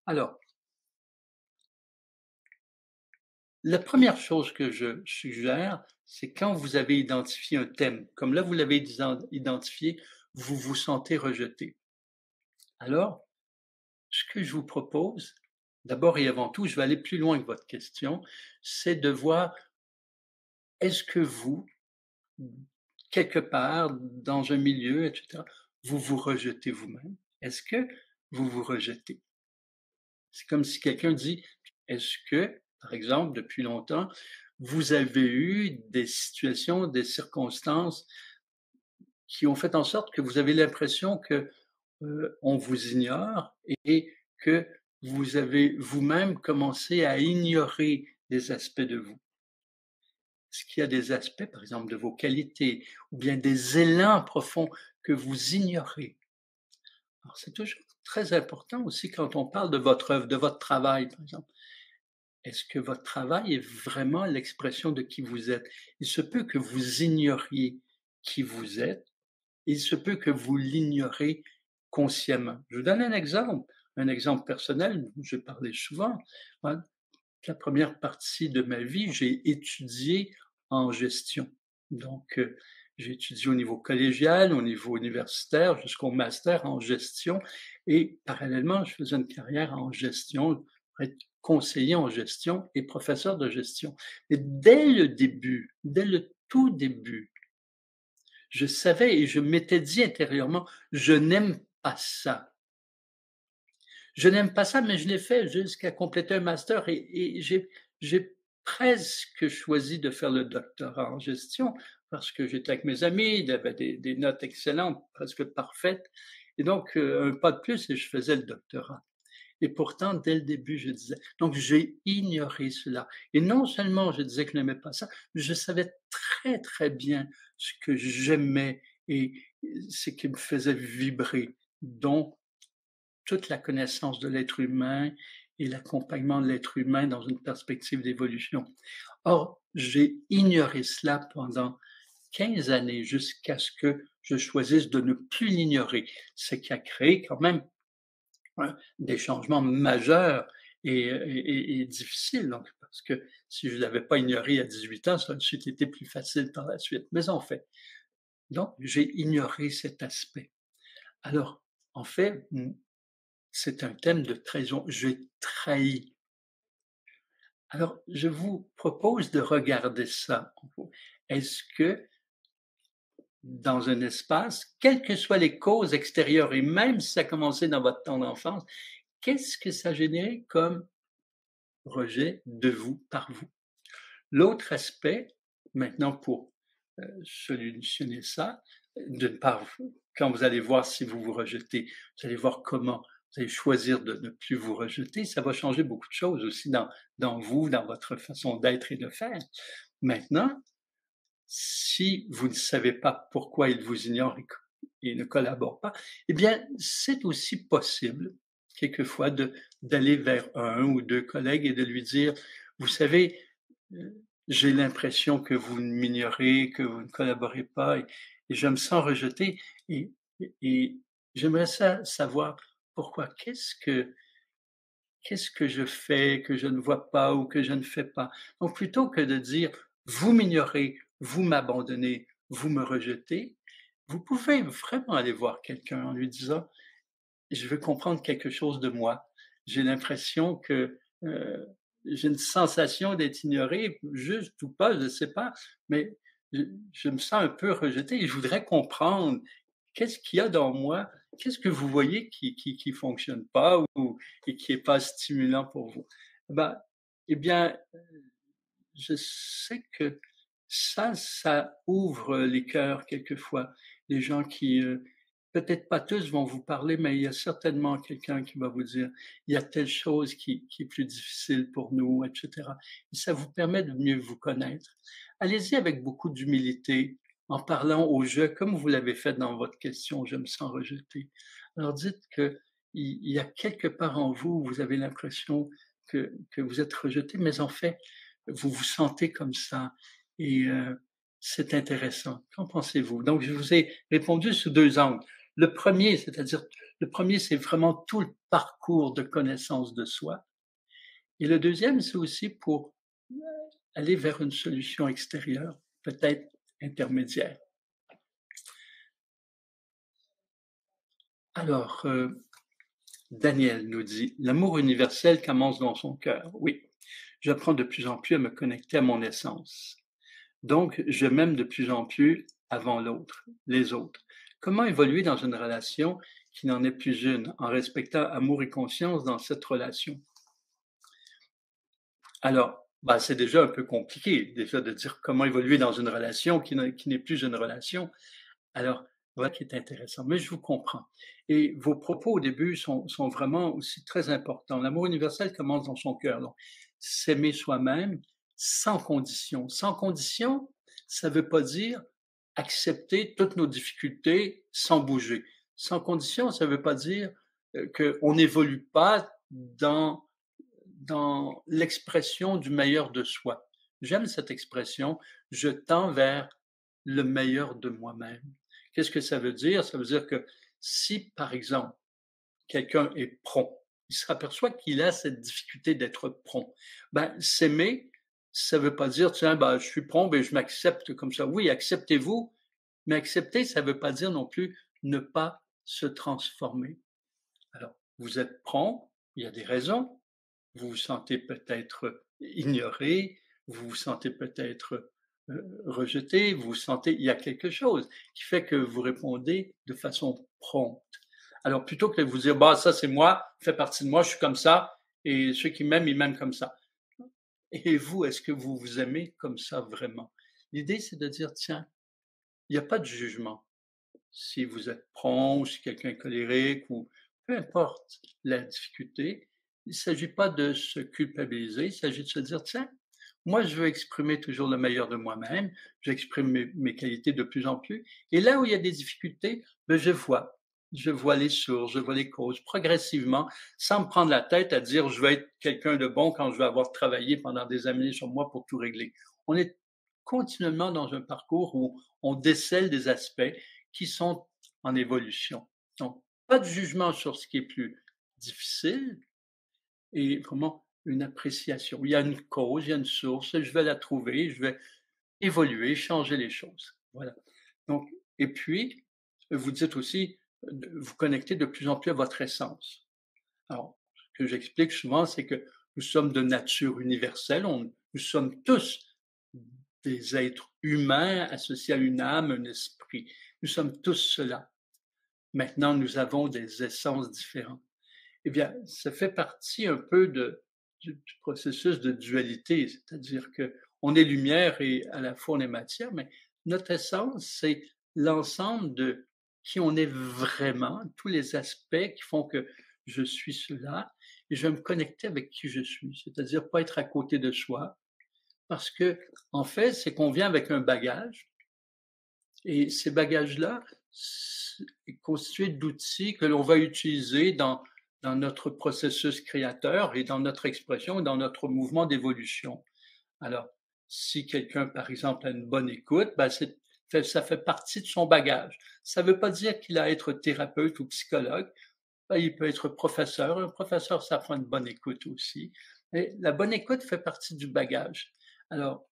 Alors, la première chose que je suggère, c'est quand vous avez identifié un thème, comme là vous l'avez identifié, vous vous sentez rejeté. Alors, ce que je vous propose, d'abord et avant tout, je vais aller plus loin que votre question, c'est de voir est-ce que vous, quelque part, dans un milieu, etc., vous vous rejetez vous-même? Est-ce que vous vous rejetez? C'est comme si quelqu'un dit, est-ce que, par exemple, depuis longtemps, vous avez eu des situations, des circonstances qui ont fait en sorte que vous avez l'impression que on vous ignore et que vous avez vous-même commencé à ignorer des aspects de vous. Est-ce qu'il y a des aspects, par exemple, de vos qualités ou bien des élans profonds que vous ignorez? Alors, c'est toujours très important aussi quand on parle de votre œuvre, de votre travail, par exemple. Est-ce que votre travail est vraiment l'expression de qui vous êtes? Il se peut que vous ignoriez qui vous êtes, il se peut que vous l'ignorez consciemment. Je vous donne un exemple personnel, je parlais souvent. Moi, la première partie de ma vie, j'ai étudié en gestion. Donc, j'ai étudié au niveau collégial, au niveau universitaire, jusqu'au master en gestion et parallèlement, je faisais une carrière en gestion, pour être conseiller en gestion et professeur de gestion. Et dès le début, dès le tout début, je savais et je m'étais dit intérieurement: «Je n'aime pas ça». Je n'aime pas ça, mais je l'ai fait jusqu'à compléter un master et j'ai presque choisi de faire le doctorat en gestion parce que j'étais avec mes amis, il y avait des notes excellentes, presque parfaites et donc un pas de plus et je faisais le doctorat et pourtant dès le début, je disais donc j'ai ignoré cela et non seulement je disais que je n'aimais pas ça, je savais très, très bien ce que j'aimais et ce qui me faisait vibrer, dont toute la connaissance de l'être humain et l'accompagnement de l'être humain dans une perspective d'évolution. Or, j'ai ignoré cela pendant 15 années jusqu'à ce que je choisisse de ne plus l'ignorer, ce qui a créé quand même des changements majeurs et difficiles. Donc, parce que si je ne l'avais pas ignoré à 18 ans, ça aurait ensuite été plus facile par la suite. Mais en fait, donc, j'ai ignoré cet aspect. Alors, en fait, c'est un thème de trahison. J'ai trahi. Alors, je vous propose de regarder ça. Est-ce que dans un espace, quelles que soient les causes extérieures, et même si ça a commencé dans votre temps d'enfance, qu'est-ce que ça a généré comme rejet de vous par vous? L'autre aspect, maintenant pour solutionner ça, d'une part, quand vous allez voir si vous vous rejetez, vous allez voir comment allez choisir de ne plus vous rejeter, ça va changer beaucoup de choses aussi dans vous, dans votre façon d'être et de faire. Maintenant, si vous ne savez pas pourquoi il vous ignore et ne collabore pas, eh bien, c'est aussi possible, quelquefois, d'aller vers un ou deux collègues et de lui dire, vous savez, j'ai l'impression que vous m'ignorez, que vous ne collaborez pas et je me sens rejeté et j'aimerais savoir pourquoi. Qu'est-ce que je fais que je ne vois pas ou que je ne fais pas? Donc plutôt que de dire: «Vous m'ignorez, vous m'abandonnez, vous me rejetez», vous pouvez vraiment aller voir quelqu'un en lui disant: «Je veux comprendre quelque chose de moi. J'ai l'impression que, j'ai une sensation d'être ignoré, juste ou pas, je ne sais pas, mais je me sens un peu rejeté et je voudrais comprendre qu'est-ce qu'il y a dans moi? Qu'est-ce que vous voyez qui fonctionne pas ou et qui est pas stimulant pour vous? Bah, eh bien, je sais que ça ouvre les cœurs quelquefois. Les gens qui, peut-être pas tous vont vous parler, mais il y a certainement quelqu'un qui va vous dire: «Il y a telle chose qui est plus difficile pour nous» et cetera et ça vous permet de mieux vous connaître. Allez-y avec beaucoup d'humilité, en parlant au «je» comme vous l'avez fait dans votre question: «Je me sens rejeté». Alors dites qu'il y a quelque part en vous, vous avez l'impression que vous êtes rejeté, mais en fait, vous vous sentez comme ça et c'est intéressant. Qu'en pensez-vous? Donc je vous ai répondu sous 2 angles. Le premier, c'est-à-dire le premier, c'est vraiment tout le parcours de connaissance de soi et le deuxième, c'est aussi pour aller vers une solution extérieure, peut-être intermédiaire. Alors, Daniel nous dit: «L'amour universel commence dans son cœur». Oui, j'apprends de plus en plus à me connecter à mon essence. Donc, je m'aime de plus en plus avant l'autre, les autres. Comment évoluer dans une relation qui n'en est plus une, en respectant amour et conscience dans cette relation? Alors, bah, c'est déjà un peu compliqué, déjà de dire comment évoluer dans une relation qui n'est plus une relation. Alors, voilà qui est intéressant, mais je vous comprends. Et vos propos au début sont vraiment aussi très importants. L'amour universel commence dans son cœur. Donc, s'aimer soi-même sans condition. Sans condition, ça ne veut pas dire accepter toutes nos difficultés sans bouger. Sans condition, ça ne veut pas dire qu'on n'évolue pas dans l'expression du meilleur de soi. J'aime cette expression, je tends vers le meilleur de moi-même. Qu'est-ce que ça veut dire? Ça veut dire que si, par exemple, quelqu'un est prompt, il s'aperçoit qu'il a cette difficulté d'être prompt. Ben, s'aimer, ça ne veut pas dire, tiens, ben, je suis prompt, ben, je m'accepte comme ça. Oui, acceptez-vous, mais accepter, ça ne veut pas dire non plus ne pas se transformer. Alors, vous êtes prompt, il y a des raisons, vous vous sentez peut-être ignoré, vous vous sentez peut-être rejeté, vous vous sentez, il y a quelque chose qui fait que vous répondez de façon prompte. Alors plutôt que de vous dire, bah ça c'est moi, fait partie de moi, je suis comme ça, et ceux qui m'aiment, ils m'aiment comme ça. Et vous, est-ce que vous vous aimez comme ça vraiment? L'idée, c'est de dire, tiens, il n'y a pas de jugement. Si vous êtes prompt, ou si quelqu'un est colérique, ou peu importe la difficulté, il ne s'agit pas de se culpabiliser, il s'agit de se dire, tiens, moi, je veux exprimer toujours le meilleur de moi-même, j'exprime mes qualités de plus en plus, et là où il y a des difficultés, ben, je vois les sources, je vois les causes, progressivement, sans me prendre la tête à dire, je vais être quelqu'un de bon quand je vais avoir travaillé pendant des années sur moi pour tout régler. On est continuellement dans un parcours où on décèle des aspects qui sont en évolution. Donc, pas de jugement sur ce qui est plus difficile et vraiment une appréciation. Il y a une cause, il y a une source, je vais la trouver, je vais évoluer, changer les choses. Voilà. Donc, et puis, vous dites aussi, vous connectez de plus en plus à votre essence. Alors, ce que j'explique souvent, c'est que nous sommes de nature universelle, nous sommes tous des êtres humains associés à une âme, un esprit. Nous sommes tous cela. Maintenant, nous avons des essences différentes. Eh bien, ça fait partie un peu du processus de dualité, c'est-à-dire que on est lumière et à la fois on est matière, mais notre essence, c'est l'ensemble de qui on est vraiment, tous les aspects qui font que je suis cela et je vais me connecter avec qui je suis. C'est-à-dire pas être à côté de soi parce que en fait, c'est qu'on vient avec un bagage et ces bagages-là est constitué d'outils que l'on va utiliser dans notre processus créateur et dans notre expression et dans notre mouvement d'évolution. Alors, si quelqu'un, par exemple, a une bonne écoute, ben ça fait partie de son bagage. Ça ne veut pas dire qu'il a à être thérapeute ou psychologue. Ben, il peut être professeur. Un professeur, ça prend une bonne écoute aussi. Mais la bonne écoute fait partie du bagage. Alors,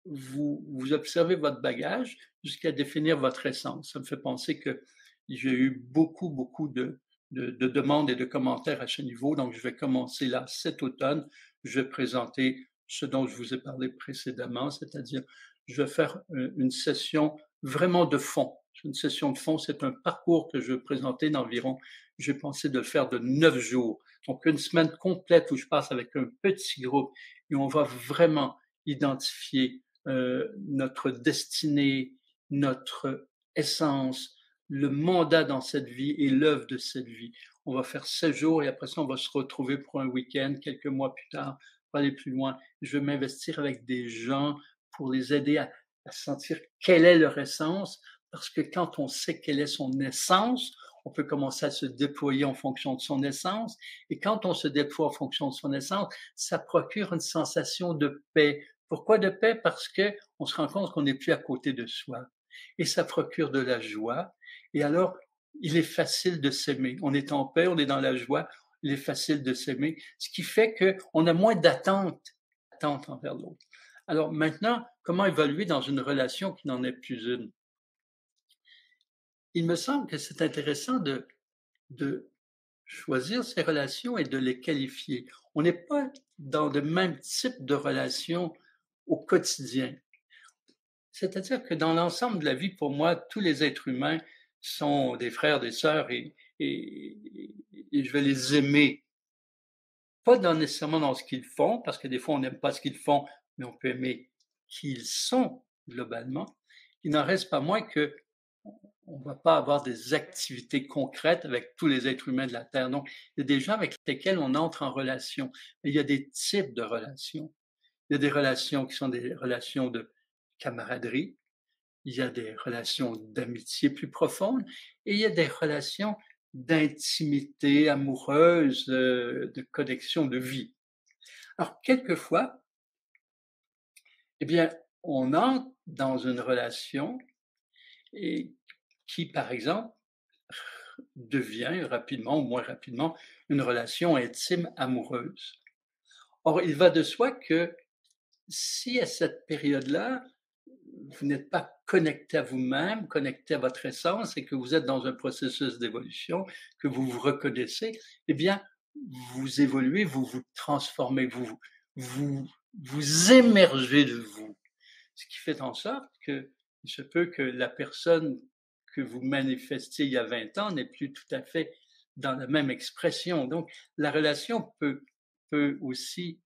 vous observez votre bagage jusqu'à définir votre essence. Ça me fait penser que j'ai eu beaucoup de demandes et de commentaires à ce niveau. Donc, je vais commencer là cet automne. Je vais présenter ce dont je vous ai parlé précédemment, c'est-à-dire je vais faire une session vraiment de fond. Une session de fond, c'est un parcours que je vais présenter d'environ, j'ai pensé de le faire de 9 jours. Donc, une semaine complète où je passe avec un petit groupe et on va vraiment identifier notre destinée, notre essence, le mandat dans cette vie et l'œuvre de cette vie. On va faire 7 jours et après ça, on va se retrouver pour un week-end quelques mois plus tard pour aller plus loin. Je vais m'investir avec des gens pour les aider à sentir quelle est leur essence, parce que quand on sait quelle est son essence, on peut commencer à se déployer en fonction de son essence. Et quand on se déploie en fonction de son essence, ça procure une sensation de paix. Pourquoi de paix? Parce que on se rend compte qu'on n'est plus à côté de soi. Et ça procure de la joie. Et alors, il est facile de s'aimer. On est en paix, on est dans la joie, il est facile de s'aimer, ce qui fait qu'on a moins d'attente envers l'autre. Alors maintenant, comment évoluer dans une relation qui n'en est plus une? Il me semble que c'est intéressant de choisir ces relations et de les qualifier. On n'est pas dans le même type de relation au quotidien. C'est-à-dire que dans l'ensemble de la vie, pour moi, tous les êtres humains sont des frères, des sœurs et, et je vais les aimer. Pas nécessairement dans ce qu'ils font, parce que des fois on n'aime pas ce qu'ils font, mais on peut aimer qui ils sont globalement. Il n'en reste pas moins que on ne va pas avoir des activités concrètes avec tous les êtres humains de la Terre. Donc, il y a des gens avec lesquels on entre en relation. Mais il y a des types de relations. Il y a des relations qui sont des relations de camaraderie. Il y a des relations d'amitié plus profondes et il y a des relations d'intimité amoureuse, de connexion de vie. Alors, quelquefois, eh bien, on entre dans une relation et qui, par exemple, devient rapidement ou moins rapidement une relation intime amoureuse. Or, il va de soi que si à cette période-là, vous n'êtes pas connecté à vous-même, connecté à votre essence et que vous êtes dans un processus d'évolution, que vous vous reconnaissez, eh bien, vous évoluez, vous vous transformez, vous émergez de vous. Ce qui fait en sorte que il se peut que la personne que vous manifestiez il y a 20 ans n'est plus tout à fait dans la même expression. Donc, la relation peut aussi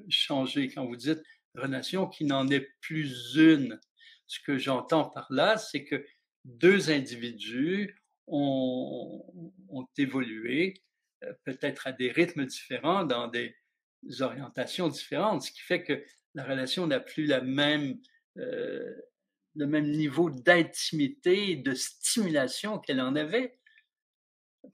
changer. Quand vous dites relation qui n'en est plus une, ce que j'entends par là, c'est que deux individus ont évolué, peut-être à des rythmes différents, dans des orientations différentes, ce qui fait que la relation n'a plus euh, le même niveau d'intimité, de stimulation qu'elle en avait.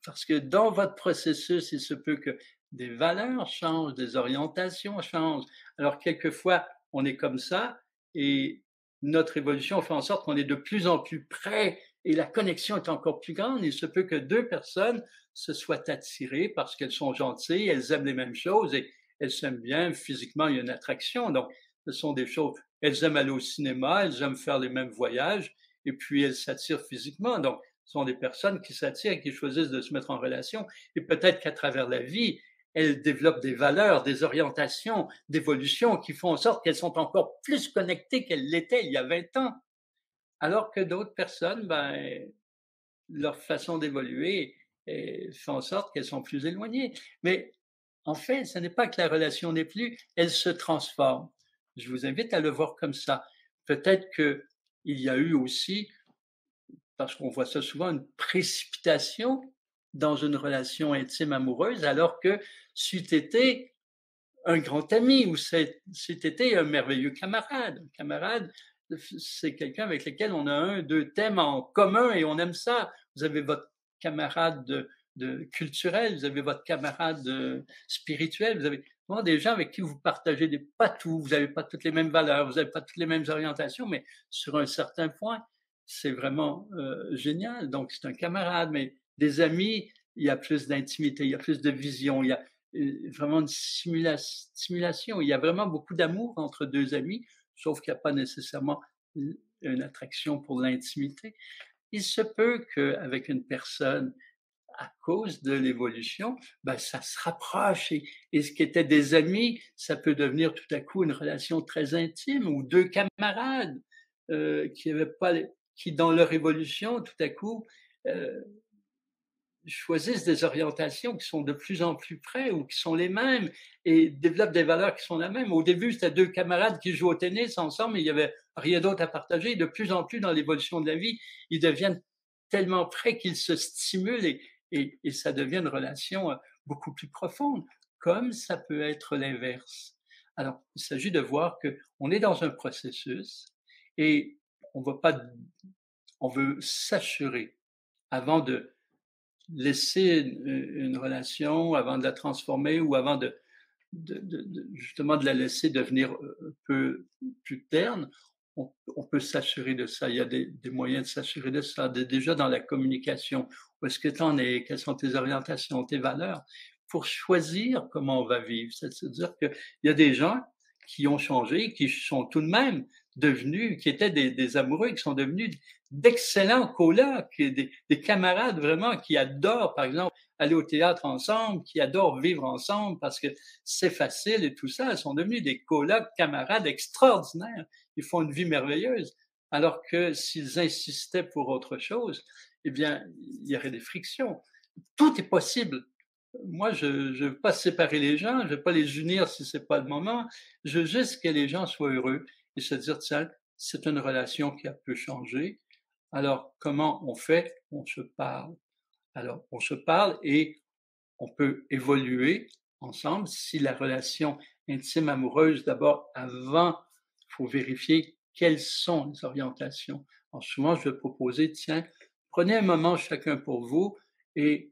Parce que dans votre processus, il se peut que des valeurs changent, des orientations changent. Alors, quelquefois, on est comme ça et notre évolution fait en sorte qu'on est de plus en plus près et la connexion est encore plus grande. Il se peut que deux personnes se soient attirées parce qu'elles sont gentilles, elles aiment les mêmes choses et elles s'aiment bien. Physiquement, il y a une attraction. Donc, ce sont des choses. Elles aiment aller au cinéma, elles aiment faire les mêmes voyages et puis elles s'attirent physiquement. Donc, ce sont des personnes qui s'attirent et qui choisissent de se mettre en relation. Et peut-être qu'à travers la vie, elles développent des valeurs, des orientations, d'évolution qui font en sorte qu'elles sont encore plus connectées qu'elles l'étaient il y a 20 ans. Alors que d'autres personnes, leur façon d'évoluer fait en sorte qu'elles sont plus éloignées. Mais en fait, ce n'est pas que la relation n'est plus, elle se transforme. Je vous invite à le voir comme ça. Peut-être qu'il y a eu aussi, parce qu'on voit ça souvent, une précipitation dans une relation intime amoureuse, alors que c'eût été un grand ami ou c'eût été un merveilleux camarade. Un camarade, c'est quelqu'un avec lequel on a un, deux thèmes en commun et on aime ça. Vous avez votre camarade culturel, vous avez votre camarade spirituel, vous avez vraiment des gens avec qui vous partagez pas tout, vous n'avez pas toutes les mêmes valeurs, vous n'avez pas toutes les mêmes orientations, mais sur un certain point, c'est vraiment génial. Donc, c'est un camarade, mais des amis, il y a plus d'intimité, il y a plus de vision, il y a vraiment une stimulation. Il y a vraiment beaucoup d'amour entre deux amis, sauf qu'il n'y a pas nécessairement une attraction pour l'intimité. Il se peut qu'avec une personne, à cause de l'évolution, ben, ça se rapproche et ce qui était des amis, ça peut devenir tout à coup une relation très intime ou deux camarades qui avaient pas, qui dans leur évolution, tout à coup, euh, choisissent des orientations qui sont de plus en plus près ou qui sont les mêmes et développent des valeurs qui sont les mêmes. Au début, c'était deux camarades qui jouent au tennis ensemble, mais il n'y avait rien d'autre à partager. De plus en plus, dans l'évolution de la vie, ils deviennent tellement près qu'ils se stimulent et ça devient une relation beaucoup plus profonde, comme ça peut être l'inverse. Alors, il s'agit de voir qu'on est dans un processus et on va pas, on veut s'assurer avant de laisser une relation avant de la transformer ou avant justement de la laisser devenir un peu plus terne, on peut s'assurer de ça. Il y a des moyens de s'assurer de ça. Déjà dans la communication, où est-ce que tu en es, quelles sont tes orientations, tes valeurs, pour choisir comment on va vivre. C'est-à-dire qu'il y a des gens qui ont changé, qui sont tout de même devenus, qui étaient des amoureux, qui sont devenus d'excellents colocs, des camarades vraiment qui adorent, par exemple, aller au théâtre ensemble, qui adorent vivre ensemble parce que c'est facile et tout ça. Ils sont devenus des colocs, camarades extraordinaires. Ils font une vie merveilleuse. Alors que s'ils insistaient pour autre chose, eh bien, il y aurait des frictions. Tout est possible. Moi, je ne veux pas séparer les gens, je ne veux pas les unir si ce n'est pas le moment. Je veux juste que les gens soient heureux et se dire, tiens, c'est une relation qui a peu changé. Alors, comment on fait? On se parle. Alors, on se parle et on peut évoluer ensemble. Si la relation intime amoureuse, d'abord, avant, il faut vérifier quelles sont les orientations. Alors, souvent, je vais proposer, tiens, prenez un moment chacun pour vous et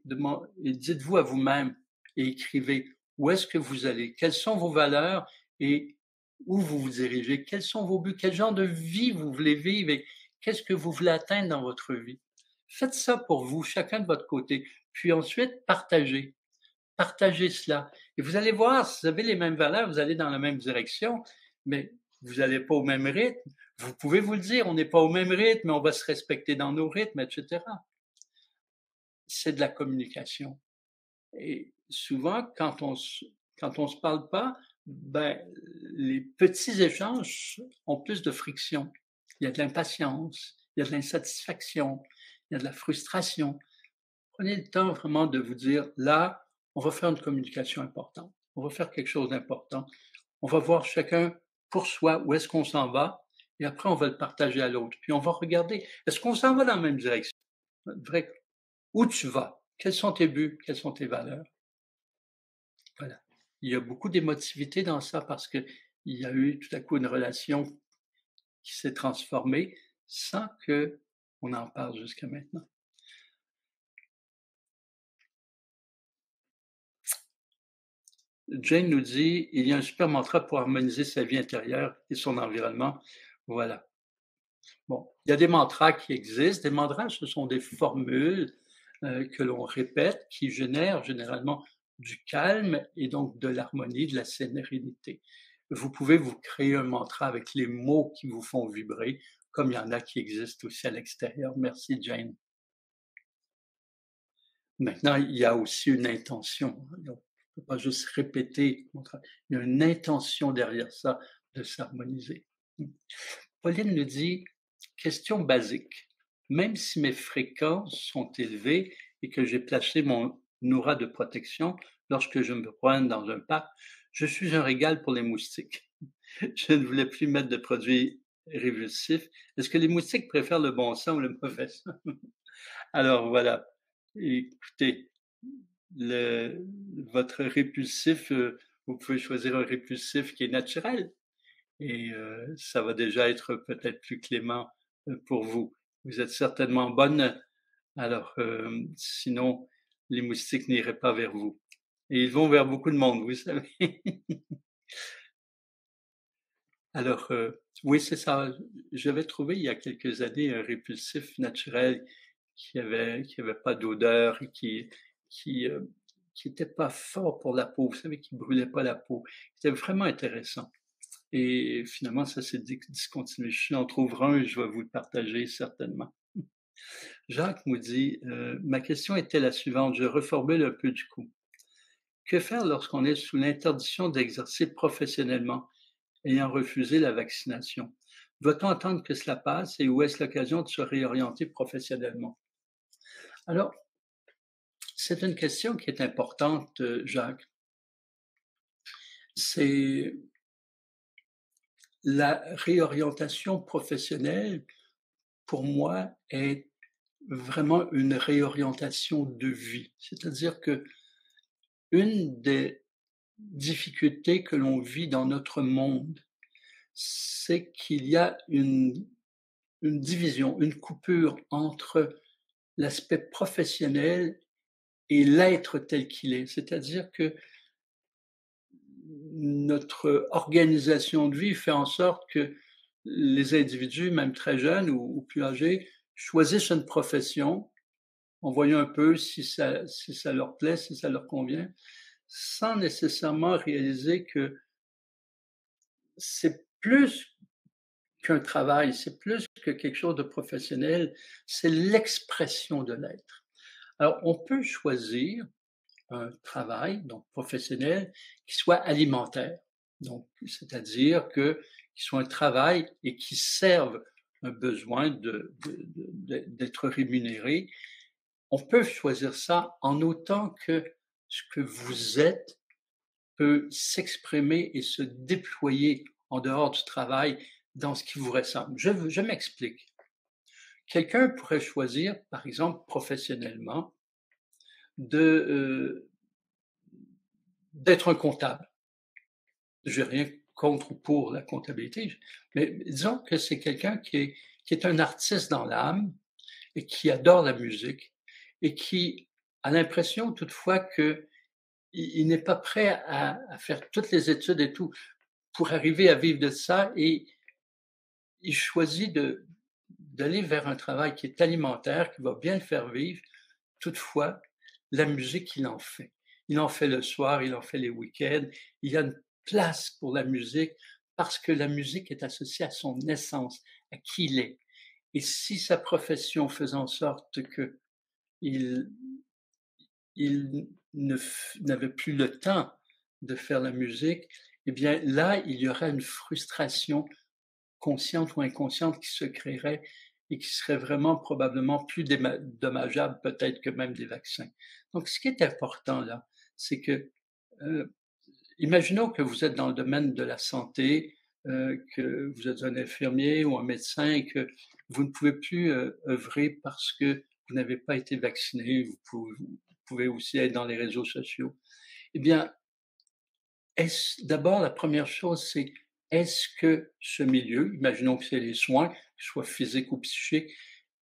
dites-vous à vous-même et écrivez où est-ce que vous allez, quelles sont vos valeurs et où vous vous dirigez, quels sont vos buts, quel genre de vie vous voulez vivre et qu'est-ce que vous voulez atteindre dans votre vie. Faites ça pour vous, chacun de votre côté. Puis ensuite, partagez. Partagez cela. Et vous allez voir, si vous avez les mêmes valeurs, vous allez dans la même direction, mais vous n'allez pas au même rythme. Vous pouvez vous le dire, on n'est pas au même rythme, mais on va se respecter dans nos rythmes, etc. C'est de la communication. Et souvent, quand on se parle pas, ben, les petits échanges ont plus de friction. Il y a de l'impatience, il y a de l'insatisfaction, il y a de la frustration. Prenez le temps vraiment de vous dire, là, on va faire une communication importante. On va faire quelque chose d'important. On va voir chacun pour soi où est-ce qu'on s'en va et après, on va le partager à l'autre. Puis on va regarder, est-ce qu'on s'en va dans la même direction? Vrai, où tu vas? Quels sont tes buts? Quelles sont tes valeurs? Voilà. Il y a beaucoup d'émotivité dans ça parce qu'il y a eu tout à coup une relation qui s'est transformée sans qu'on en parle jusqu'à maintenant. Jane nous dit, il y a un super mantra pour harmoniser sa vie intérieure et son environnement. Voilà. Bon, il y a des mantras qui existent. Des mantras, ce sont des formules que l'on répète qui génèrent généralement du calme et donc de l'harmonie, de la sérénité. Vous pouvez vous créer un mantra avec les mots qui vous font vibrer, comme il y en a qui existent aussi à l'extérieur. Merci, Jane. Maintenant, il y a aussi une intention. Donc, on ne peut pas juste répéter. Il y a une intention derrière ça de s'harmoniser. Pauline nous dit, question basique. Même si mes fréquences sont élevées et que j'ai placé mon aura de protection lorsque je me promène dans un parc, je suis un régal pour les moustiques. Je ne voulais plus mettre de produits révulsifs. Est-ce que les moustiques préfèrent le bon sang ou le mauvais sang? Alors voilà, écoutez, le votre répulsif, vous pouvez choisir un répulsif qui est naturel et ça va déjà être peut-être plus clément, pour vous. Vous êtes certainement bonne, alors, sinon les moustiques n'iraient pas vers vous et ils vont vers beaucoup de monde, vous savez? Alors, oui, c'est ça. J'avais trouvé il y a quelques années un répulsif naturel qui avait pas d'odeur et qui, qui était pas fort pour la peau, vous savez, qui brûlait pas la peau. C'était vraiment intéressant et finalement ça s'est discontinué. Je en trouverai un et je vais vous le partager certainement. Jacques nous dit, «Ma question était la suivante», je reformule un peu du coup. Que faire lorsqu'on est sous l'interdiction d'exercer professionnellement, ayant refusé la vaccination? Doit-on attendre que cela passe et où est-ce l'occasion de se réorienter professionnellement? Alors, c'est une question qui est importante, Jacques. C'est la réorientation professionnelle, pour moi, est vraiment une réorientation de vie. C'est-à-dire que une des difficultés que l'on vit dans notre monde, c'est qu'il y a une division, une coupure entre l'aspect professionnel et l'être tel qu'il est. C'est-à-dire que notre organisation de vie fait en sorte que les individus, même très jeunes ou plus âgés, choisissent une profession en voyant un peu si ça leur plaît, si ça leur convient, sans nécessairement réaliser que c'est plus qu'un travail, c'est plus que quelque chose de professionnel, c'est l'expression de l'être. Alors, on peut choisir un travail, donc professionnel, qui soit alimentaire. Donc, c'est-à-dire que qui soit un travail et qui serve un besoin d'être rémunéré. On peut choisir ça en autant que ce que vous êtes peut s'exprimer et se déployer en dehors du travail dans ce qui vous ressemble. Je m'explique. Quelqu'un pourrait choisir, par exemple, professionnellement, de, d'être un comptable. Je n'ai rien contre ou pour la comptabilité, mais disons que c'est quelqu'un qui est un artiste dans l'âme et qui adore la musique et qui a l'impression toutefois qu'il n'est pas prêt à faire toutes les études et tout pour arriver à vivre de ça et il choisit d'aller vers un travail qui est alimentaire, qui va bien le faire vivre. Toutefois, la musique, il en fait. Il en fait le soir, il en fait les week-ends. Il y a une place pour la musique parce que la musique est associée à son essence, à qui il est. Et si sa profession faisait en sorte que il, il n'avait plus le temps de faire la musique, eh bien là, il y aurait une frustration consciente ou inconsciente qui se créerait et qui serait vraiment probablement plus dommageable peut-être que même des vaccins. Donc ce qui est important là, c'est que, heu, imaginons que vous êtes dans le domaine de la santé, que vous êtes un infirmier ou un médecin et que vous ne pouvez plus, œuvrer parce que vous n'avez pas été vacciné. Vous pouvez aussi être dans les réseaux sociaux. Eh bien, est-ce d'abord la première chose, c'est est-ce que ce milieu, imaginons que c'est les soins, qu'ils soient physiques ou psychiques,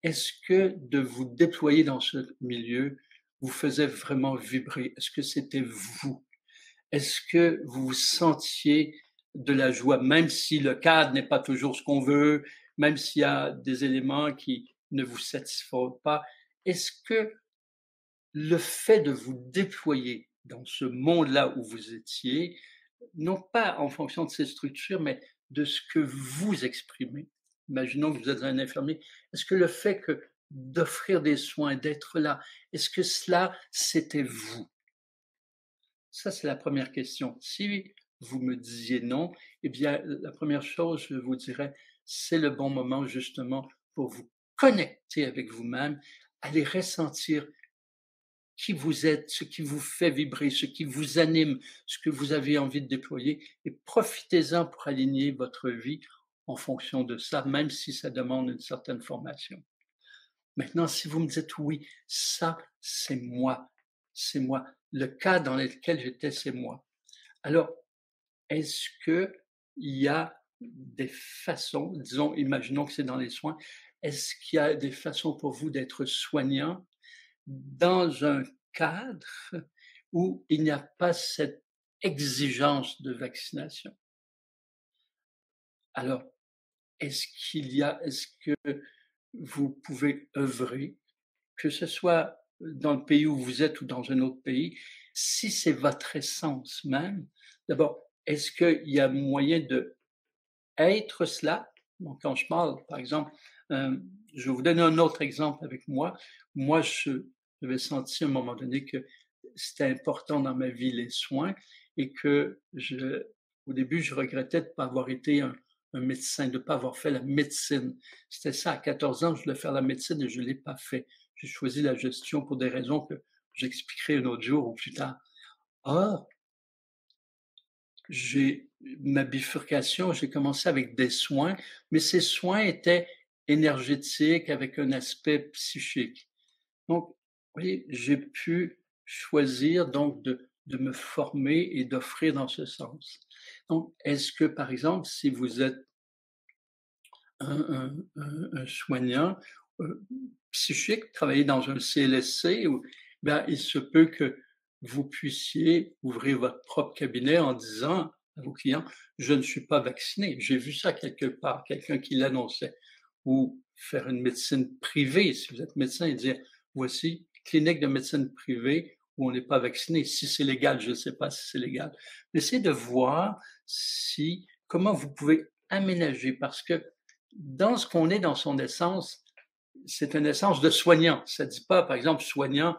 est-ce que de vous déployer dans ce milieu vous faisait vraiment vibrer? Est-ce que c'était vous? Est-ce que vous vous sentiez de la joie, même si le cadre n'est pas toujours ce qu'on veut, même s'il y a des éléments qui ne vous satisfont pas? Est-ce que le fait de vous déployer dans ce monde-là où vous étiez, non pas en fonction de ces structures, mais de ce que vous exprimez. Imaginons que vous êtes un infirmier. Est-ce que le fait que d'offrir des soins, d'être là, est-ce que cela, c'était vous? Ça, c'est la première question. Si vous me disiez non, eh bien, la première chose, je vous dirais, c'est le bon moment justement pour vous connecter avec vous-même, aller ressentir qui vous êtes, ce qui vous fait vibrer, ce qui vous anime, ce que vous avez envie de déployer et profitez-en pour aligner votre vie en fonction de ça, même si ça demande une certaine formation. Maintenant, si vous me dites oui, ça, c'est moi, c'est moi. Le cas dans lequel j'étais, c'est moi. Alors, est-ce qu'il y a des façons, disons, imaginons que c'est dans les soins, est-ce qu'il y a des façons pour vous d'être soignant dans un cadre où il n'y a pas cette exigence de vaccination? Alors, est-ce que vous pouvez œuvrer, que ce soit dans le pays où vous êtes ou dans un autre pays, si c'est votre essence même, d'abord, est-ce qu'il y a moyen de être cela? Donc, quand je parle, par exemple, je vais vous donner un autre exemple avec moi. Moi, j'avais senti à un moment donné que c'était important dans ma vie les soins et que au début, je regrettais de ne pas avoir été un médecin, de ne pas avoir fait la médecine. C'était ça, à 14 ans, je voulais faire la médecine et je ne l'ai pas fait. J'ai choisi la gestion pour des raisons que j'expliquerai un autre jour ou plus tard. Or, j'ai ma bifurcation, j'ai commencé avec des soins, mais ces soins étaient énergétiques avec un aspect psychique. Donc, vous voyez, j'ai pu choisir donc de me former et d'offrir dans ce sens. Donc, est-ce que, par exemple, si vous êtes un soignant psychique, travailler dans un CLSC, ben, il se peut que vous puissiez ouvrir votre propre cabinet en disant à vos clients, je ne suis pas vacciné. J'ai vu ça quelque part, quelqu'un qui l'annonçait. Ou faire une médecine privée, si vous êtes médecin, et dire, voici, clinique de médecine privée où on n'est pas vacciné. Si c'est légal, je ne sais pas si c'est légal. Mais essayez de voir comment vous pouvez aménager, parce que dans ce qu'on est dans son essence, c'est une essence de soignant. Ça ne dit pas, par exemple, soignant.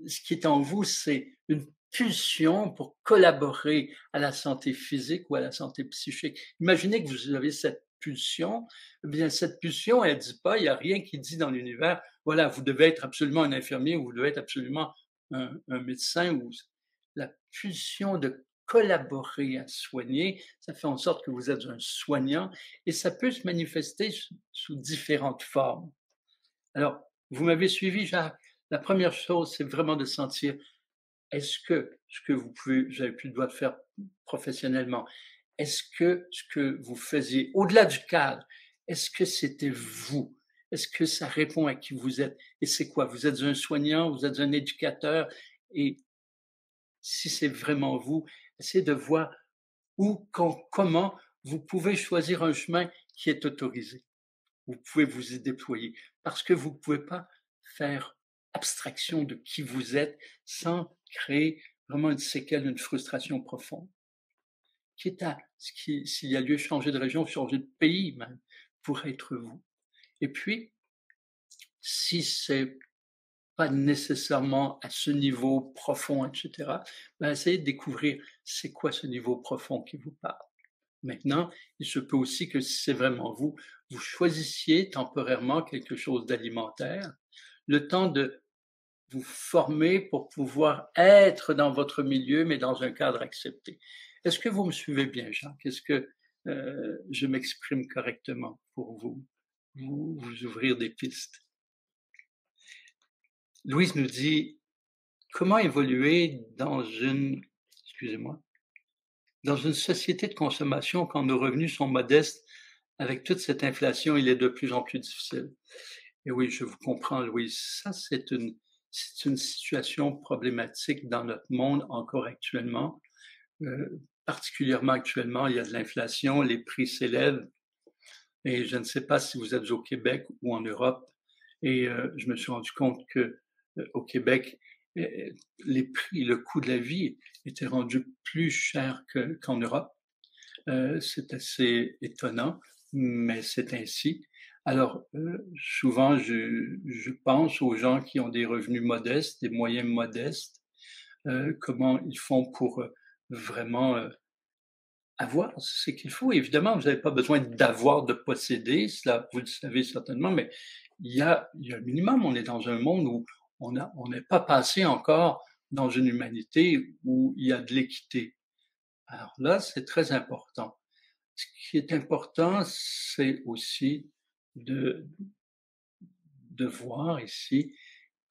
Ce qui est en vous, c'est une pulsion pour collaborer à la santé physique ou à la santé psychique. Imaginez que vous avez cette pulsion. Eh bien, cette pulsion, elle ne dit pas, il n'y a rien qui dit dans l'univers, voilà, vous devez être absolument un infirmier ou vous devez être absolument un médecin. La pulsion de collaborer à soigner, ça fait en sorte que vous êtes un soignant et ça peut se manifester sous différentes formes. Alors, vous m'avez suivi, Jacques. La première chose, c'est vraiment de sentir, est-ce que ce que vous avez plus le droit de faire professionnellement, est-ce que ce que vous faisiez, au-delà du cadre, est-ce que c'était vous? Est-ce que ça répond à qui vous êtes? Et c'est quoi? Vous êtes un soignant, vous êtes un éducateur, et si c'est vraiment vous, essayez de voir comment vous pouvez choisir un chemin qui est autorisé. Vous pouvez vous y déployer parce que vous ne pouvez pas faire abstraction de qui vous êtes sans créer vraiment une séquelle, une frustration profonde. Quitte à s'il y a lieu de changer de région, changer de pays même, pour être vous. Et puis, si c'est pas nécessairement à ce niveau profond, etc., ben essayez de découvrir c'est quoi ce niveau profond qui vous parle. Maintenant, il se peut aussi que si c'est vraiment vous, vous choisissiez temporairement quelque chose d'alimentaire, le temps de vous former pour pouvoir être dans votre milieu, mais dans un cadre accepté. Est-ce que vous me suivez bien, Jacques? Est-ce que je m'exprime correctement pour vous ouvrir des pistes? Louise nous dit, comment évoluer excusez-moi, dans une société de consommation quand nos revenus sont modestes, avec toute cette inflation, il est de plus en plus difficile. Et oui, je vous comprends, Louise. Ça, c'est une situation problématique dans notre monde encore actuellement. Particulièrement actuellement, il y a de l'inflation, les prix s'élèvent. Et je ne sais pas si vous êtes au Québec ou en Europe. Et je me suis rendu compte que au Québec, les prix, le coût de la vie était rendu plus cher qu'en Europe. C'est assez étonnant, mais c'est ainsi. Alors, souvent, je pense aux gens qui ont des revenus modestes, des moyens modestes, comment ils font pour vraiment avoir ce qu'il faut. Évidemment, vous n'avez pas besoin d'avoir, de posséder, cela, vous le savez certainement, mais il y a un minimum. On est dans un monde où on n'est pas passé encore dans une humanité où il y a de l'équité. Alors là, c'est très important. Ce qui est important, c'est aussi de, de voir ici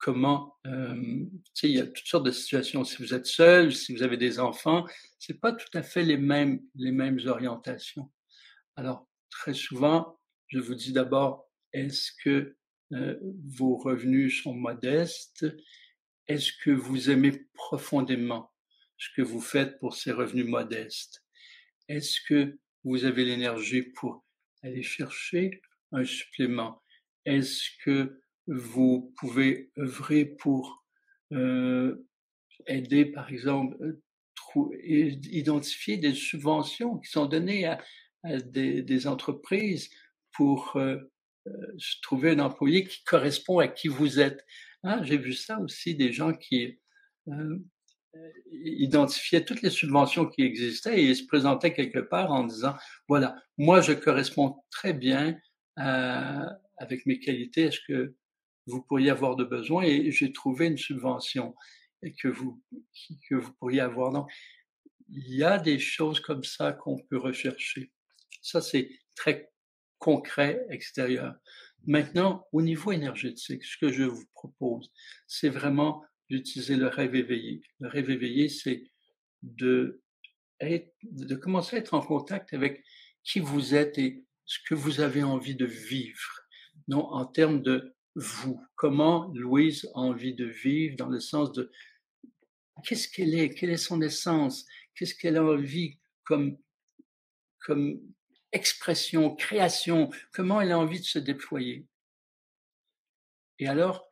comment, tu sais, il y a toutes sortes de situations. Si vous êtes seul, si vous avez des enfants, c'est pas tout à fait les mêmes orientations. Alors, très souvent, je vous dis d'abord, est-ce que, vos revenus sont modestes? Est-ce que vous aimez profondément ce que vous faites pour ces revenus modestes? Est-ce que vous avez l'énergie pour aller chercher un supplément? Est-ce que vous pouvez œuvrer pour, heu, aider, par exemple, identifier des subventions qui sont données à des entreprises pour, se trouver un employé qui correspond à qui vous êtes. Ah, j'ai vu ça aussi, des gens qui, heu, identifiaient toutes les subventions qui existaient et ils se présentaient quelque part en disant: «Voilà, moi je corresponds très bien avec mes qualités à ce que vous pourriez avoir de besoin et j'ai trouvé une subvention et que vous pourriez avoir». Donc, il y a des choses comme ça qu'on peut rechercher. Ça, c'est très concret, extérieur. Maintenant, au niveau énergétique, ce que je vous propose, c'est vraiment d'utiliser le rêve éveillé. Le rêve éveillé, c'est de de commencer à être en contact avec qui vous êtes et ce que vous avez envie de vivre. Non, en termes de vous. Comment Louise a envie de vivre dans le sens de qu'est-ce qu'elle est? Quelle est son essence? Qu'est-ce qu'elle a envie comme comme expression, création? Comment elle a envie de se déployer? Et alors,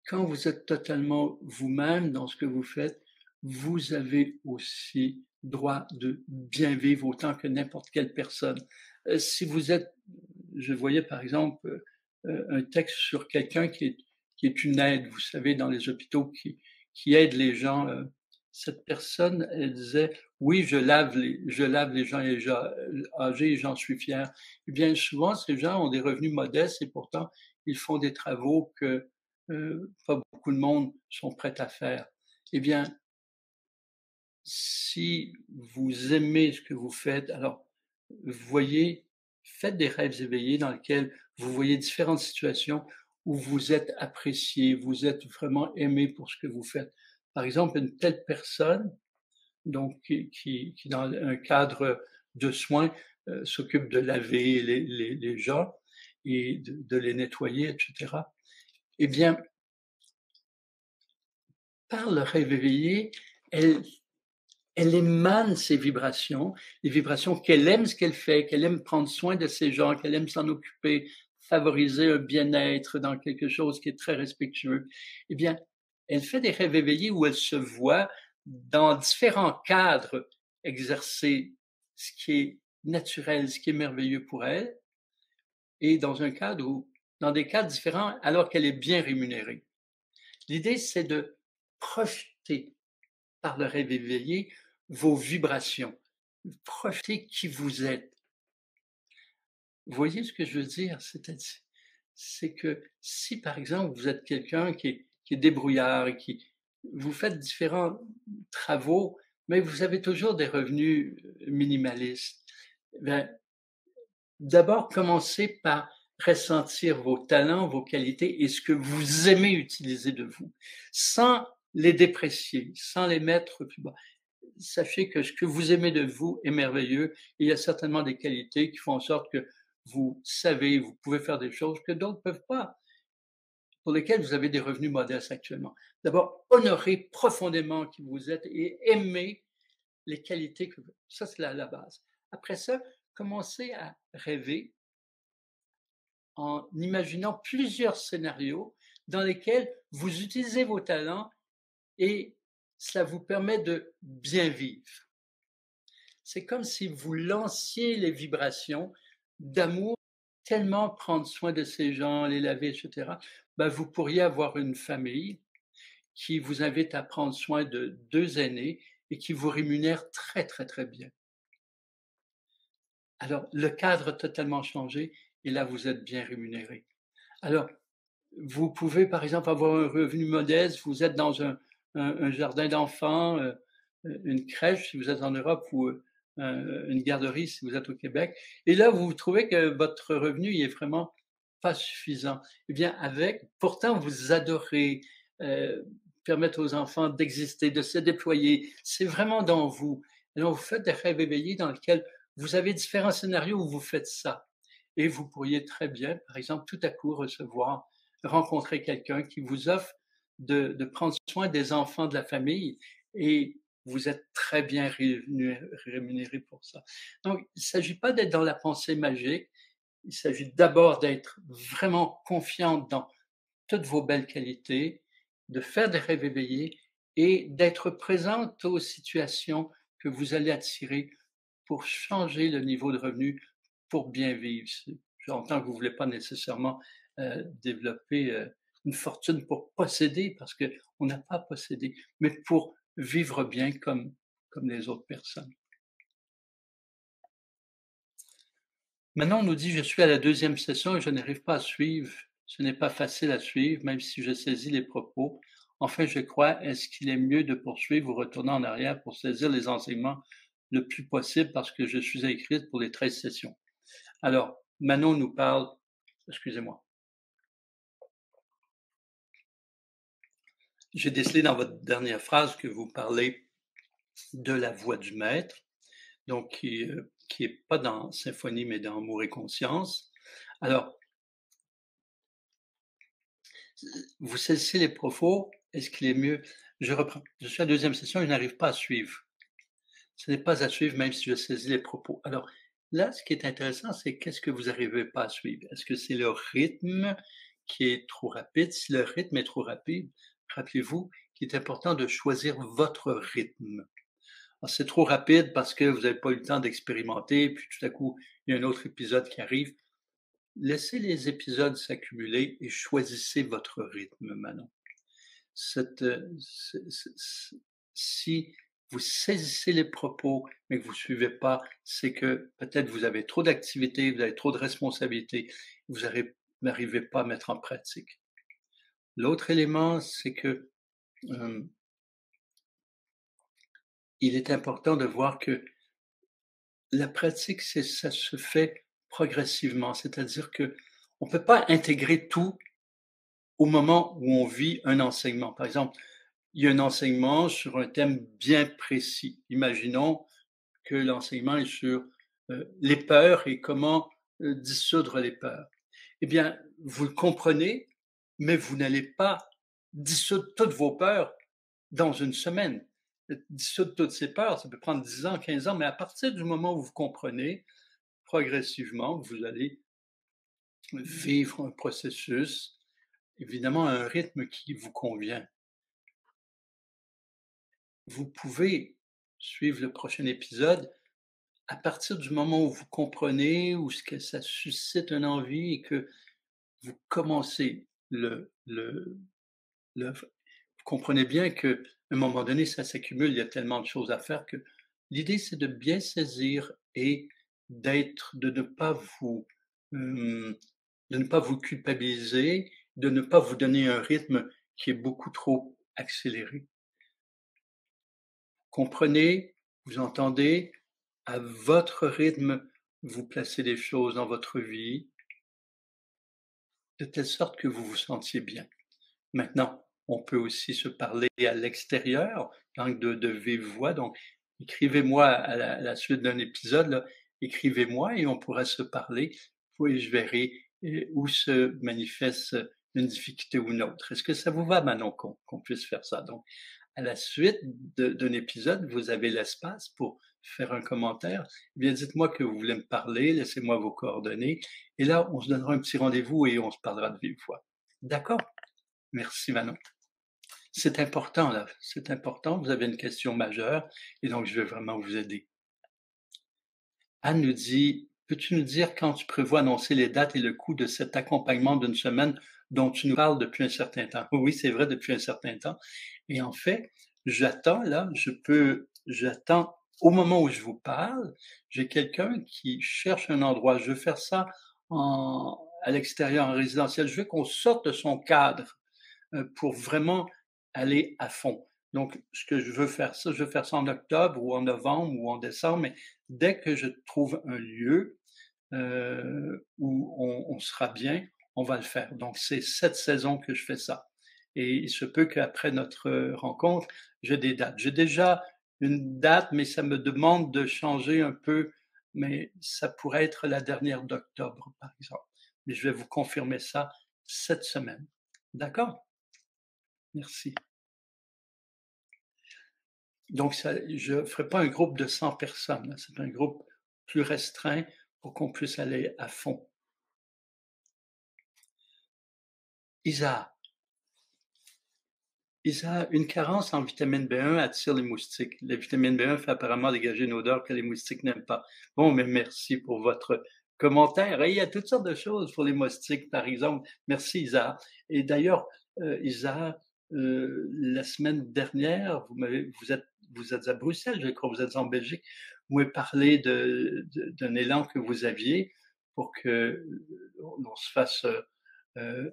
quand vous êtes totalement vous-même dans ce que vous faites, vous avez aussi droit de bien vivre autant que n'importe quelle personne. Si vous êtes je voyais par exemple, un texte sur quelqu'un qui est une aide, vous savez, dans les hôpitaux qui aide les gens, cette personne, elle disait: «Oui, je lave les gens âgés et j'en suis fière». Et bien souvent, ces gens ont des revenus modestes et pourtant ils font des travaux que, pas beaucoup de monde sont prêts à faire. Eh bien, si vous aimez ce que vous faites, alors voyez, faites des rêves éveillés dans lesquels vous voyez différentes situations où vous êtes apprécié, vous êtes vraiment aimé pour ce que vous faites. Par exemple, une telle personne, donc qui dans un cadre de soins, s'occupe de laver les gens et de les nettoyer, et cetera. Eh bien, par le rêve éveillé, elle elle émane ces vibrations, les vibrations qu'elle aime ce qu'elle fait, qu'elle aime prendre soin de ces gens, qu'elle aime s'en occuper, favoriser un bien-être dans quelque chose qui est très respectueux. Eh bien, elle fait des rêves éveillés où elle se voit dans différents cadres exercer ce qui est naturel, ce qui est merveilleux pour elle, et dans des cadres différents alors qu'elle est bien rémunérée. L'idée, c'est de projeter par le rêve éveillé vos vibrations. Projetez qui vous êtes. Vous voyez ce que je veux dire? C'est que si, par exemple, vous êtes quelqu'un qui est débrouillard et qui vous faites différents travaux, mais vous avez toujours des revenus minimalistes, ben, d'abord commencez par ressentir vos talents, vos qualités et ce que vous aimez utiliser de vous, sans les déprécier, sans les mettre plus bas. Sachez que ce que vous aimez de vous est merveilleux et il y a certainement des qualités qui font en sorte que vous savez, vous pouvez faire des choses que d'autres ne peuvent pas, pour lesquelles vous avez des revenus modestes actuellement. D'abord, honorez profondément qui vous êtes et aimez les qualités que vous... Ça, c'est la base. Après ça, commencez à rêver en imaginant plusieurs scénarios dans lesquels vous utilisez vos talents et cela vous permet de bien vivre. C'est comme si vous lanciez les vibrations d'amour, tellement prendre soin de ces gens, les laver, et cetera. Ben, vous pourriez avoir une famille qui vous invite à prendre soin de 2 aînés et qui vous rémunère très, très, très bien. Alors, le cadre a totalement changé et là, vous êtes bien rémunéré. Alors, vous pouvez, par exemple, avoir un revenu modeste, vous êtes dans un jardin d'enfants, une crèche si vous êtes en Europe ou une garderie si vous êtes au Québec. Et là, vous trouvez que votre revenu il est vraiment pas suffisant. Eh bien, pourtant, vous adorez, heu, permettre aux enfants d'exister, de se déployer. C'est vraiment dans vous. Et donc vous faites des rêves éveillés dans lesquels vous avez différents scénarios où vous faites ça et vous pourriez très bien, par exemple, tout à coup rencontrer quelqu'un qui vous offre de prendre soin des enfants de la famille et vous êtes très bien rémunéré pour ça. Donc il ne s'agit pas d'être dans la pensée magique, il s'agit d'abord d'être vraiment confiante dans toutes vos belles qualités, de faire des rêves éveillés et d'être présente aux situations que vous allez attirer pour changer le niveau de revenu, pour bien vivre. J'entends que vous ne voulez pas nécessairement développer une fortune pour posséder, parce qu'on n'a pas à posséder, mais pour vivre bien comme les autres personnes. Maintenant, on nous dit: «Je suis à la deuxième session et je n'arrive pas à suivre. Ce n'est pas facile à suivre, même si je saisis les propos. Enfin, je crois, est-ce qu'il est mieux de poursuivre ou retourner en arrière pour saisir les enseignements le plus possible parce que je suis inscrite pour les 13 sessions?» Alors, Manon nous parle, excusez-moi, j'ai décelé dans votre dernière phrase que vous parlez de la voix du maître, donc qui est pas dans Symphonie, mais dans Amour et conscience. Alors, vous saisissez les propos, est-ce qu'il est mieux, je reprends, je suis à la deuxième session, je n'arrive pas à suivre. Ce n'est pas à suivre même si je saisis les propos. Alors là, ce qui est intéressant, c'est qu'est-ce que vous n'arrivez pas à suivre? Est-ce que c'est le rythme qui est trop rapide? Si le rythme est trop rapide, rappelez-vous qu'il est important de choisir votre rythme. Alors, c'est trop rapide parce que vous n'avez pas eu le temps d'expérimenter, puis tout à coup, il y a un autre épisode qui arrive. Laissez les épisodes s'accumuler et choisissez votre rythme, Manon. Cette, si vous saisissez les propos, mais que vous ne suivez pas, c'est que peut-être vous avez trop d'activités, vous avez trop de responsabilités, vous n'arrivez pas à mettre en pratique. L'autre élément, c'est que il est important de voir que la pratique, ça se fait progressivement, c'est-à-dire que on peut pas intégrer tout au moment où on vit un enseignement. Par exemple, il y a un enseignement sur un thème bien précis. Imaginons que l'enseignement est sur les peurs et comment dissoudre les peurs. Eh bien, vous le comprenez, mais vous n'allez pas dissoudre toutes vos peurs dans une semaine. Dissoudre toutes ces peurs, ça peut prendre 10 ans, 15 ans, mais à partir du moment où vous comprenez, progressivement, vous allez vivre un processus, évidemment, à un rythme qui vous convient. Vous pouvez suivre le prochain épisode à partir du moment où vous comprenez, où ce que ça suscite une envie et que vous commencez vous comprenez bien qu'à un moment donné, ça s'accumule, il y a tellement de choses à faire que l'idée, c'est de bien saisir et de ne pas hem, de ne pas vous culpabiliser, de ne pas vous donner un rythme qui est beaucoup trop accéléré. Comprenez, vous entendez, à votre rythme, vous placez les choses dans votre vie, de telle sorte que vous vous sentiez bien. Maintenant, on peut aussi se parler à l'extérieur, donc de vive voix. Donc, écrivez-moi à la suite d'un épisode, là, écrivez-moi et on pourra se parler, puis je verrai où se manifeste une difficulté ou une autre. Est-ce que ça vous va, Manon, qu'on puisse faire ça? Donc, à la suite d'un épisode, vous avez l'espace pour faire un commentaire. Eh bien, dites-moi que vous voulez me parler, laissez-moi vos coordonnées, et là, on se donnera un petit rendez-vous et on se parlera de vive voix. D'accord? Merci Manon. C'est important là, c'est important, vous avez une question majeure et donc je vais vraiment vous aider. Anne nous dit: «Peux-tu nous dire quand tu prévois annoncer les dates et le coût de cet accompagnement d'une semaine dont tu nous parles depuis un certain temps?» Oui, c'est vrai, depuis un certain temps, et en fait, j'attends au moment où je vous parle, j'ai quelqu'un qui cherche un endroit. Je veux faire ça à l'extérieur, en résidentiel. Je veux qu'on sorte de son cadre. Pour vraiment aller à fond. Donc, ce que je veux faire ça en octobre ou en novembre ou en décembre, mais dès que je trouve un lieu où on sera bien, on va le faire. Donc, c'est cette saison que je fais ça. et il se peut qu'après notre rencontre, j'ai des dates. J'ai déjà une date, mais ça me demande de changer un peu, mais ça pourrait être la dernière d'octobre, par exemple. Mais je vais vous confirmer ça cette semaine. D'accord? Merci. Donc ça, je ne ferai pas un groupe de 100 personnes, c'est un groupe plus restreint pour qu'on puisse aller à fond. Isa, Isa, une carence en vitamine B1 attire les moustiques. La vitamine B1 fait apparemment dégager une odeur que les moustiques n'aiment pas. Bon, mais merci pour votre commentaire. Et il y a toutes sortes de choses pour les moustiques, par exemple. Merci, Isa. Et d'ailleurs, Isa, la semaine dernière, vous êtes à Bruxelles, je crois, vous êtes en Belgique. Vous m'avez parlé d'un élan que vous aviez pour que l'on se fasse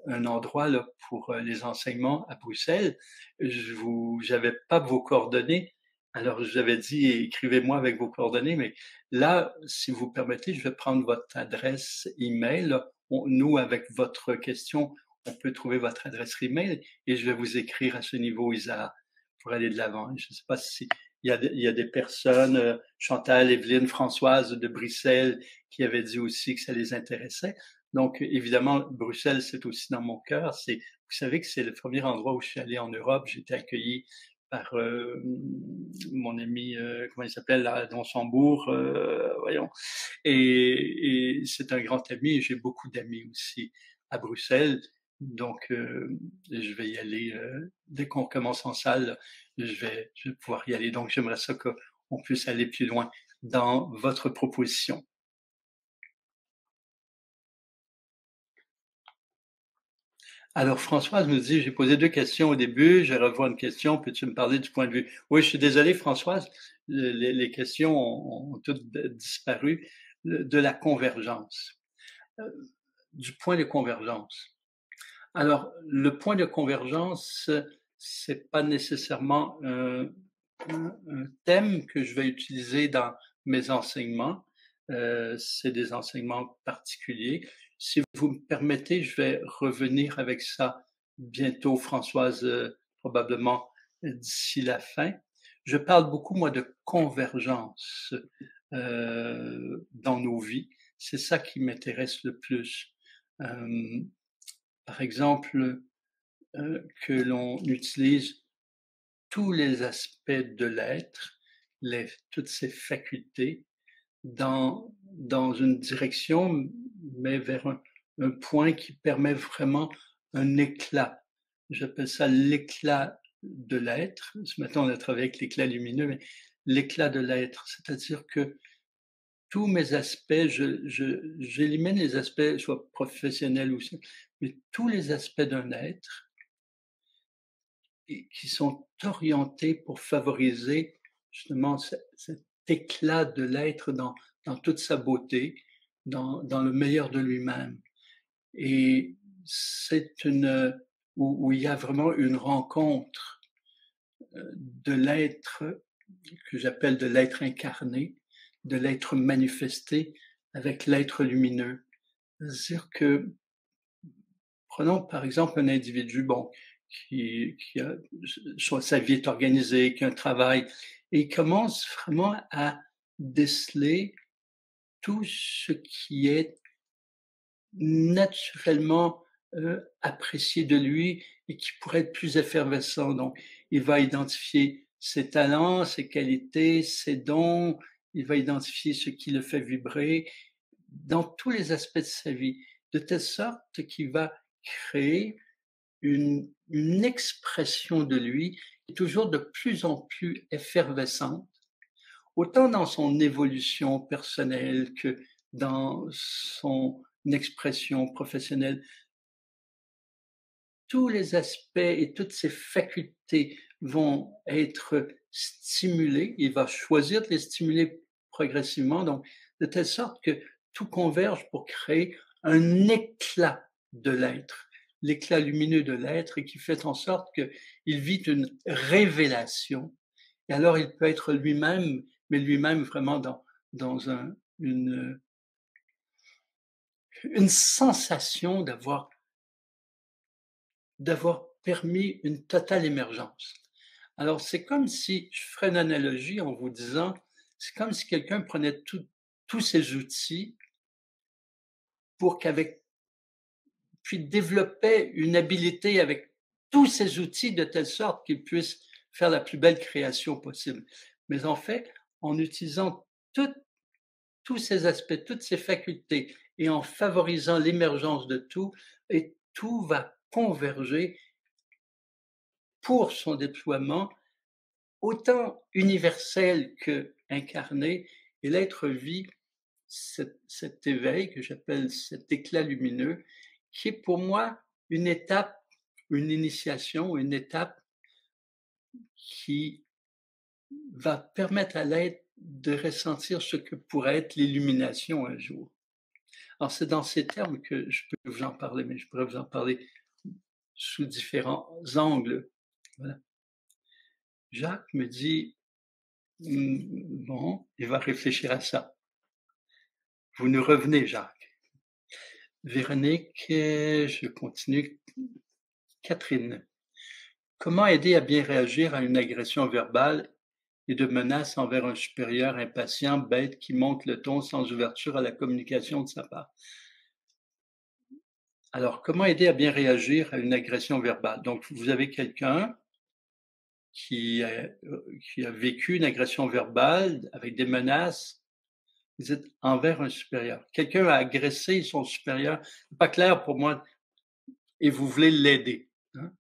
un endroit là, pour les enseignements à Bruxelles. J'avais pas vos coordonnées, alors j'avais dit écrivez-moi avec vos coordonnées, mais là, si vous permettez, je vais prendre votre adresse email. Nous, avec votre question, on peut trouver votre adresse email et je vais vous écrire à ce niveau, Isa, pour aller de l'avant. Je ne sais pas si il y a des personnes, Chantal, Evelyne, Françoise de Bruxelles, qui avaient dit aussi que ça les intéressait. Donc, évidemment, Bruxelles, c'est aussi dans mon cœur. Vous savez que c'est le premier endroit où je suis allé en Europe. J'ai été accueilli par mon ami, comment il s'appelle, là, dans Sambourg, voyons. Et c'est un grand ami. Et j'ai beaucoup d'amis aussi à Bruxelles. Donc, je vais y aller dès qu'on commence en salle. Je vais pouvoir y aller. Donc, j'aimerais ça qu'on puisse aller plus loin dans votre proposition. Alors Françoise nous dit: «J'ai posé 2 questions au début, je revois une question, peux-tu me parler du point de vue?» Oui, je suis désolé Françoise, les questions ont toutes disparu. De la convergence, heu, du point de convergence. Alors, le point de convergence, c'est pas nécessairement un thème que je vais utiliser dans mes enseignements. C'est des enseignements particuliers. Si vous me permettez, je vais revenir avec ça bientôt, Françoise, probablement d'ici la fin. Je parle beaucoup, moi, de convergence dans nos vies. C'est ça qui m'intéresse le plus. Par exemple, que l'on utilise tous les aspects de l'être, toutes ses facultés, dans une direction, mais vers un point qui permet vraiment un éclat. J'appelle ça l'éclat de l'être. Ce matin, on a travaillé avec l'éclat lumineux, mais l'éclat de l'être, c'est-à-dire que tous mes aspects, j'élimine les aspects, soit professionnels ou ça, mais tous les aspects d'un être qui sont orientés pour favoriser justement cet éclat de l'être dans toute sa beauté, dans le meilleur de lui-même. Et c'est où il y a vraiment une rencontre de l'être que j'appelle de l'être incarné, de l'être manifesté avec l'être lumineux. C'est-à-dire que, prenons par exemple un individu, bon, qui a, sa vie est organisée, qui a un travail, et il commence vraiment à déceler tout ce qui est naturellement apprécié de lui et qui pourrait être plus effervescent. Donc, il va identifier ses talents, ses qualités, ses dons, il va identifier ce qui le fait vibrer dans tous les aspects de sa vie, de telle sorte qu'il va créer une expression de lui qui est toujours de plus en plus effervescente, autant dans son évolution personnelle que dans son expression professionnelle. Tous les aspects et toutes ses facultés vont être stimulés. Il va choisir de les stimuler progressivement, donc de telle sorte que tout converge pour créer un éclat de l'être, l'éclat lumineux de l'être, et qui fait en sorte qu'il vit une révélation. Et alors il peut être lui-même, mais lui-même vraiment dans une sensation d'avoir permis une totale émergence. Alors, c'est comme si, je ferais une analogie en vous disant, c'est comme si quelqu'un prenait tous ces outils pour qu'avec puis développait une habileté avec tous ces outils de telle sorte qu'il puisse faire la plus belle création possible. Mais en fait, en utilisant tout tous ces aspects, toutes ces facultés et en favorisant l'émergence de tout et tout va converger pour son déploiement autant universel qu'incarné et l'être vit cet éveil que j'appelle cet éclat lumineux qui est pour moi une étape, une initiation, une étape qui va permettre à l'être de ressentir ce que pourrait être l'illumination un jour. Alors, c'est dans ces termes que je peux vous en parler, mais je pourrais vous en parler sous différents angles. Voilà. Jacques me dit, bon, il va réfléchir à ça. Vous nous revenez, Jacques. Véronique, je continue. Catherine, comment aider à bien réagir à une agression verbale et de menaces envers un supérieur impatient, bête, qui monte le ton sans ouverture à la communication de sa part? Alors, comment aider à bien réagir à une agression verbale? Donc, vous avez quelqu'un qui a vécu une agression verbale avec des menaces, vous êtes envers un supérieur. Quelqu'un a agressé son supérieur, c'est pas clair pour moi, et vous voulez l'aider. Hein?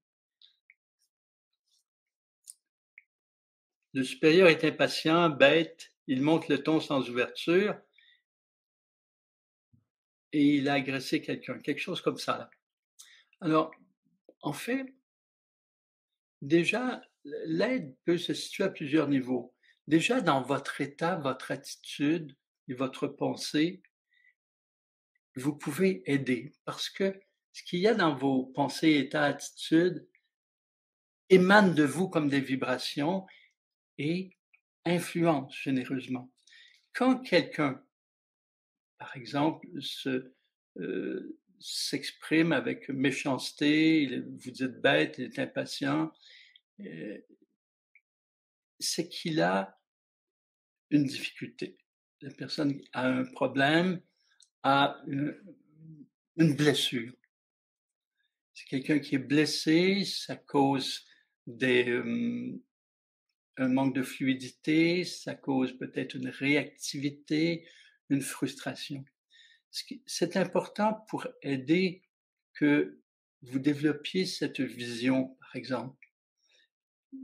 Le supérieur est impatient, bête, il monte le ton sans ouverture, et il a agressé quelqu'un, quelque chose comme ça. Là. Alors, en fait, déjà, l'aide peut se situer à plusieurs niveaux. Déjà, dans votre état, votre attitude et votre pensée, vous pouvez aider parce que ce qu'il y a dans vos pensées, états, attitudes émane de vous comme des vibrations et influence généreusement. Quand quelqu'un, par exemple, s'exprime avec méchanceté, vous dites bête, il est impatient, c'est qu'il a une difficulté. La personne a un problème, a une blessure. C'est quelqu'un qui est blessé, ça cause un manque de fluidité, ça cause peut-être une réactivité, une frustration. C'est important pour aider que vous développiez cette vision, par exemple.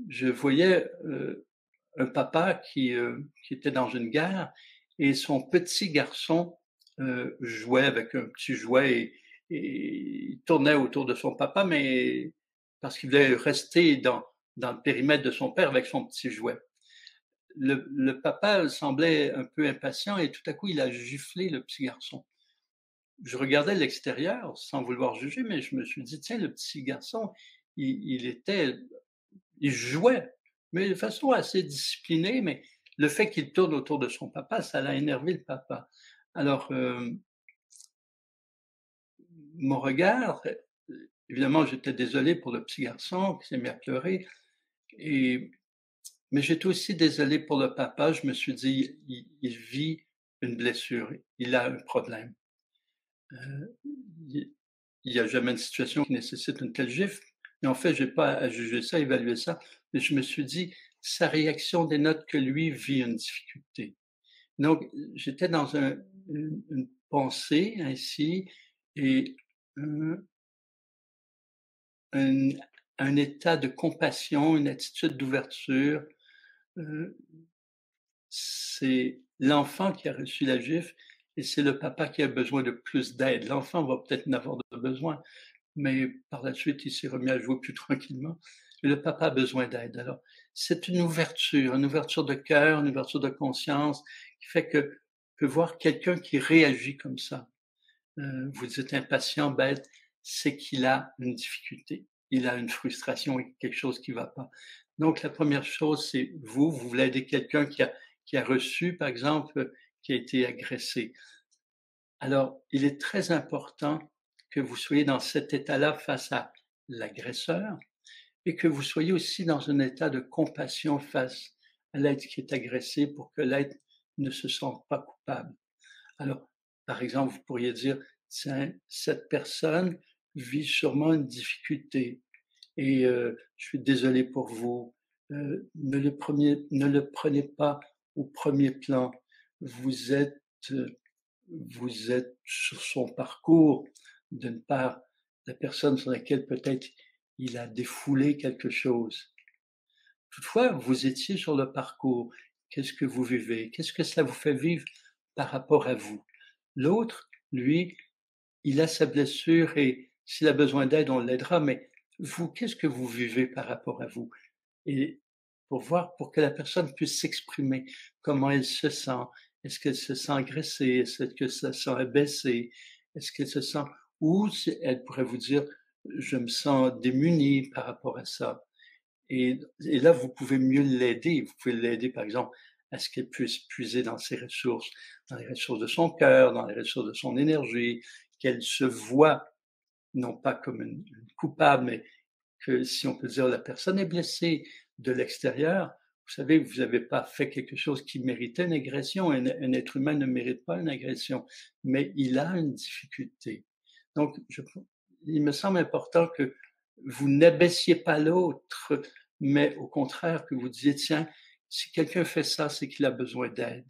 Je voyais un papa qui était dans une gare et son petit garçon jouait avec un petit jouet et il tournait autour de son papa, mais parce qu'il voulait rester dans le périmètre de son père avec son petit jouet. Le papa semblait un peu impatient et tout à coup, il a giflé le petit garçon. Je regardais l'extérieur sans vouloir juger, mais je me suis dit, tiens, le petit garçon, il jouait, mais de façon assez disciplinée, mais le fait qu'il tourne autour de son papa, ça l'a énervé le papa. Alors, mon regard, évidemment, j'étais désolé pour le petit garçon qui s'est mis à pleurer, mais j'étais aussi désolé pour le papa. Je me suis dit, il vit une blessure, il a un problème. Il n'y a jamais une situation qui nécessite une telle gifle, mais en fait, je n'ai pas à juger ça, à évaluer ça, mais je me suis dit, sa réaction dénote que lui vit une difficulté. Donc, j'étais dans une pensée ainsi et un, un état de compassion, une attitude d'ouverture. C'est l'enfant qui a reçu la gifle et c'est le papa qui a besoin de plus d'aide. L'enfant va peut-être en avoir besoin, mais par la suite, il s'est remis à jouer plus tranquillement. Et le papa a besoin d'aide. Alors, c'est une ouverture de cœur, une ouverture de conscience qui fait que voir quelqu'un qui réagit comme ça, vous êtes impatient, bête, c'est qu'il a une difficulté, il a une frustration et quelque chose qui ne va pas. Donc, la première chose, c'est vous voulez aider quelqu'un qui a reçu, par exemple, qui a été agressé. Alors, il est très important que vous soyez dans cet état-là face à l'agresseur, et que vous soyez aussi dans un état de compassion face à l'être qui est agressé pour que l'être ne se sente pas coupable. Alors, par exemple, vous pourriez dire, tiens, cette personne vit sûrement une difficulté et je suis désolé pour vous. Ne le prenez pas au premier plan. Vous êtes, vous êtes sur son parcours, d'une part, la personne sur laquelle peut-être il a défoulé quelque chose. Toutefois, vous étiez sur le parcours. Qu'est-ce que vous vivez? Qu'est-ce que ça vous fait vivre par rapport à vous? L'autre, lui, il a sa blessure et s'il a besoin d'aide, on l'aidera, mais vous, qu'est-ce que vous vivez par rapport à vous? Et pour voir, pour que la personne puisse s'exprimer, comment elle se sent. Est-ce qu'elle se sent agressée? Est-ce qu'elle se sent abaissée? Est-ce qu'elle se sent, ou elle pourrait vous dire, je me sens démunie par rapport à ça. Et là, vous pouvez mieux l'aider. Vous pouvez l'aider, par exemple, à ce qu'elle puisse puiser dans ses ressources, dans les ressources de son cœur, dans les ressources de son énergie, qu'elle se voit non pas comme une coupable, mais que, si on peut dire, la personne est blessée de l'extérieur. Vous savez, vous n'avez pas fait quelque chose qui méritait une agression. Un être humain ne mérite pas une agression, mais il a une difficulté. Donc, il me semble important que vous n'abaissiez pas l'autre, mais au contraire que vous disiez, tiens, si quelqu'un fait ça, c'est qu'il a besoin d'aide.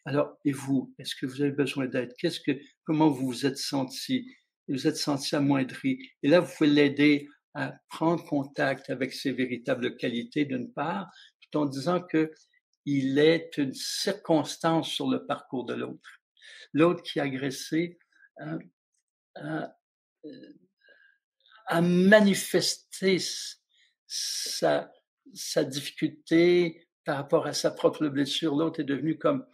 Alors, et vous, est-ce que vous avez besoin d'aide? Comment vous vous êtes senti? Vous êtes senti amoindri. Et là, vous pouvez l'aider à prendre contact avec ses véritables qualités d'une part, tout en disant que il est une circonstance sur le parcours de l'autre. L'autre qui est agressé a, a, a manifesté sa, sa difficulté par rapport à sa propre blessure. L'autre est devenu comme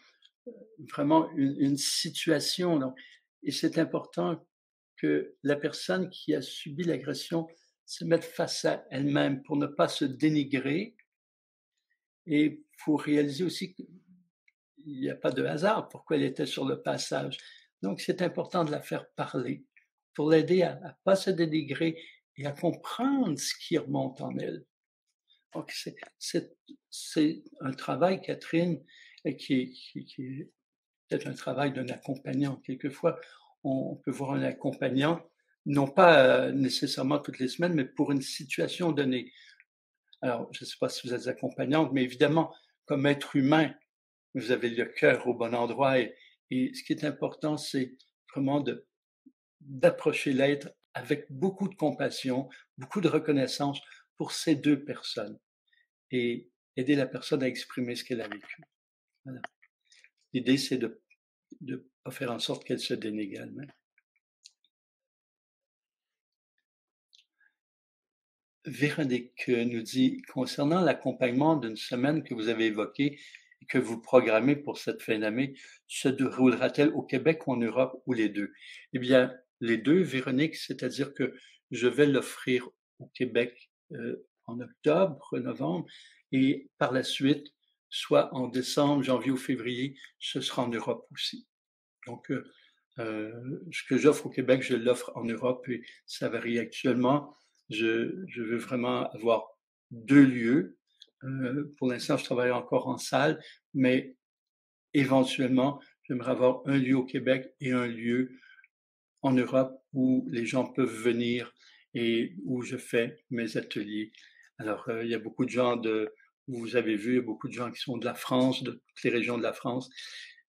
vraiment une situation. Donc, et c'est important que la personne qui a subi l'agression se mette face à elle-même pour ne pas se dénigrer et pour réaliser aussi qu'il n'y a pas de hasard pourquoi elle était sur le passage. Donc, c'est important de la faire parler pour l'aider à ne pas se dénigrer et à comprendre ce qui remonte en elle. Donc, c'est un travail, Catherine, qui est peut-être un travail d'un accompagnant. Quelquefois, on peut voir un accompagnant, non pas nécessairement toutes les semaines, mais pour une situation donnée. Alors, je ne sais pas si vous êtes accompagnante, mais évidemment, comme être humain, vous avez le cœur au bon endroit et ce qui est important, c'est vraiment d'approcher l'être avec beaucoup de compassion, beaucoup de reconnaissance pour ces deux personnes et aider la personne à exprimer ce qu'elle a vécu. Voilà. L'idée, c'est de pas faire en sorte qu'elle se dénigre elle-même. Véronique nous dit, concernant l'accompagnement d'une semaine que vous avez évoqué et que vous programmez pour cette fin d'année, se déroulera-t-elle au Québec ou en Europe ou les deux? Eh bien, les deux, Véronique, c'est-à-dire que je vais l'offrir au Québec en octobre, novembre, et par la suite, soit en décembre, janvier ou février, ce sera en Europe aussi. Donc, ce que j'offre au Québec, je l'offre en Europe et ça varie actuellement. Je veux vraiment avoir deux lieux. Pour l'instant, je travaille encore en salle, mais éventuellement, j'aimerais avoir un lieu au Québec et un lieu en Europe où les gens peuvent venir et où je fais mes ateliers. Alors, il y a beaucoup de gens vous avez vu, il y a beaucoup de gens qui sont de la France, de toutes les régions de la France.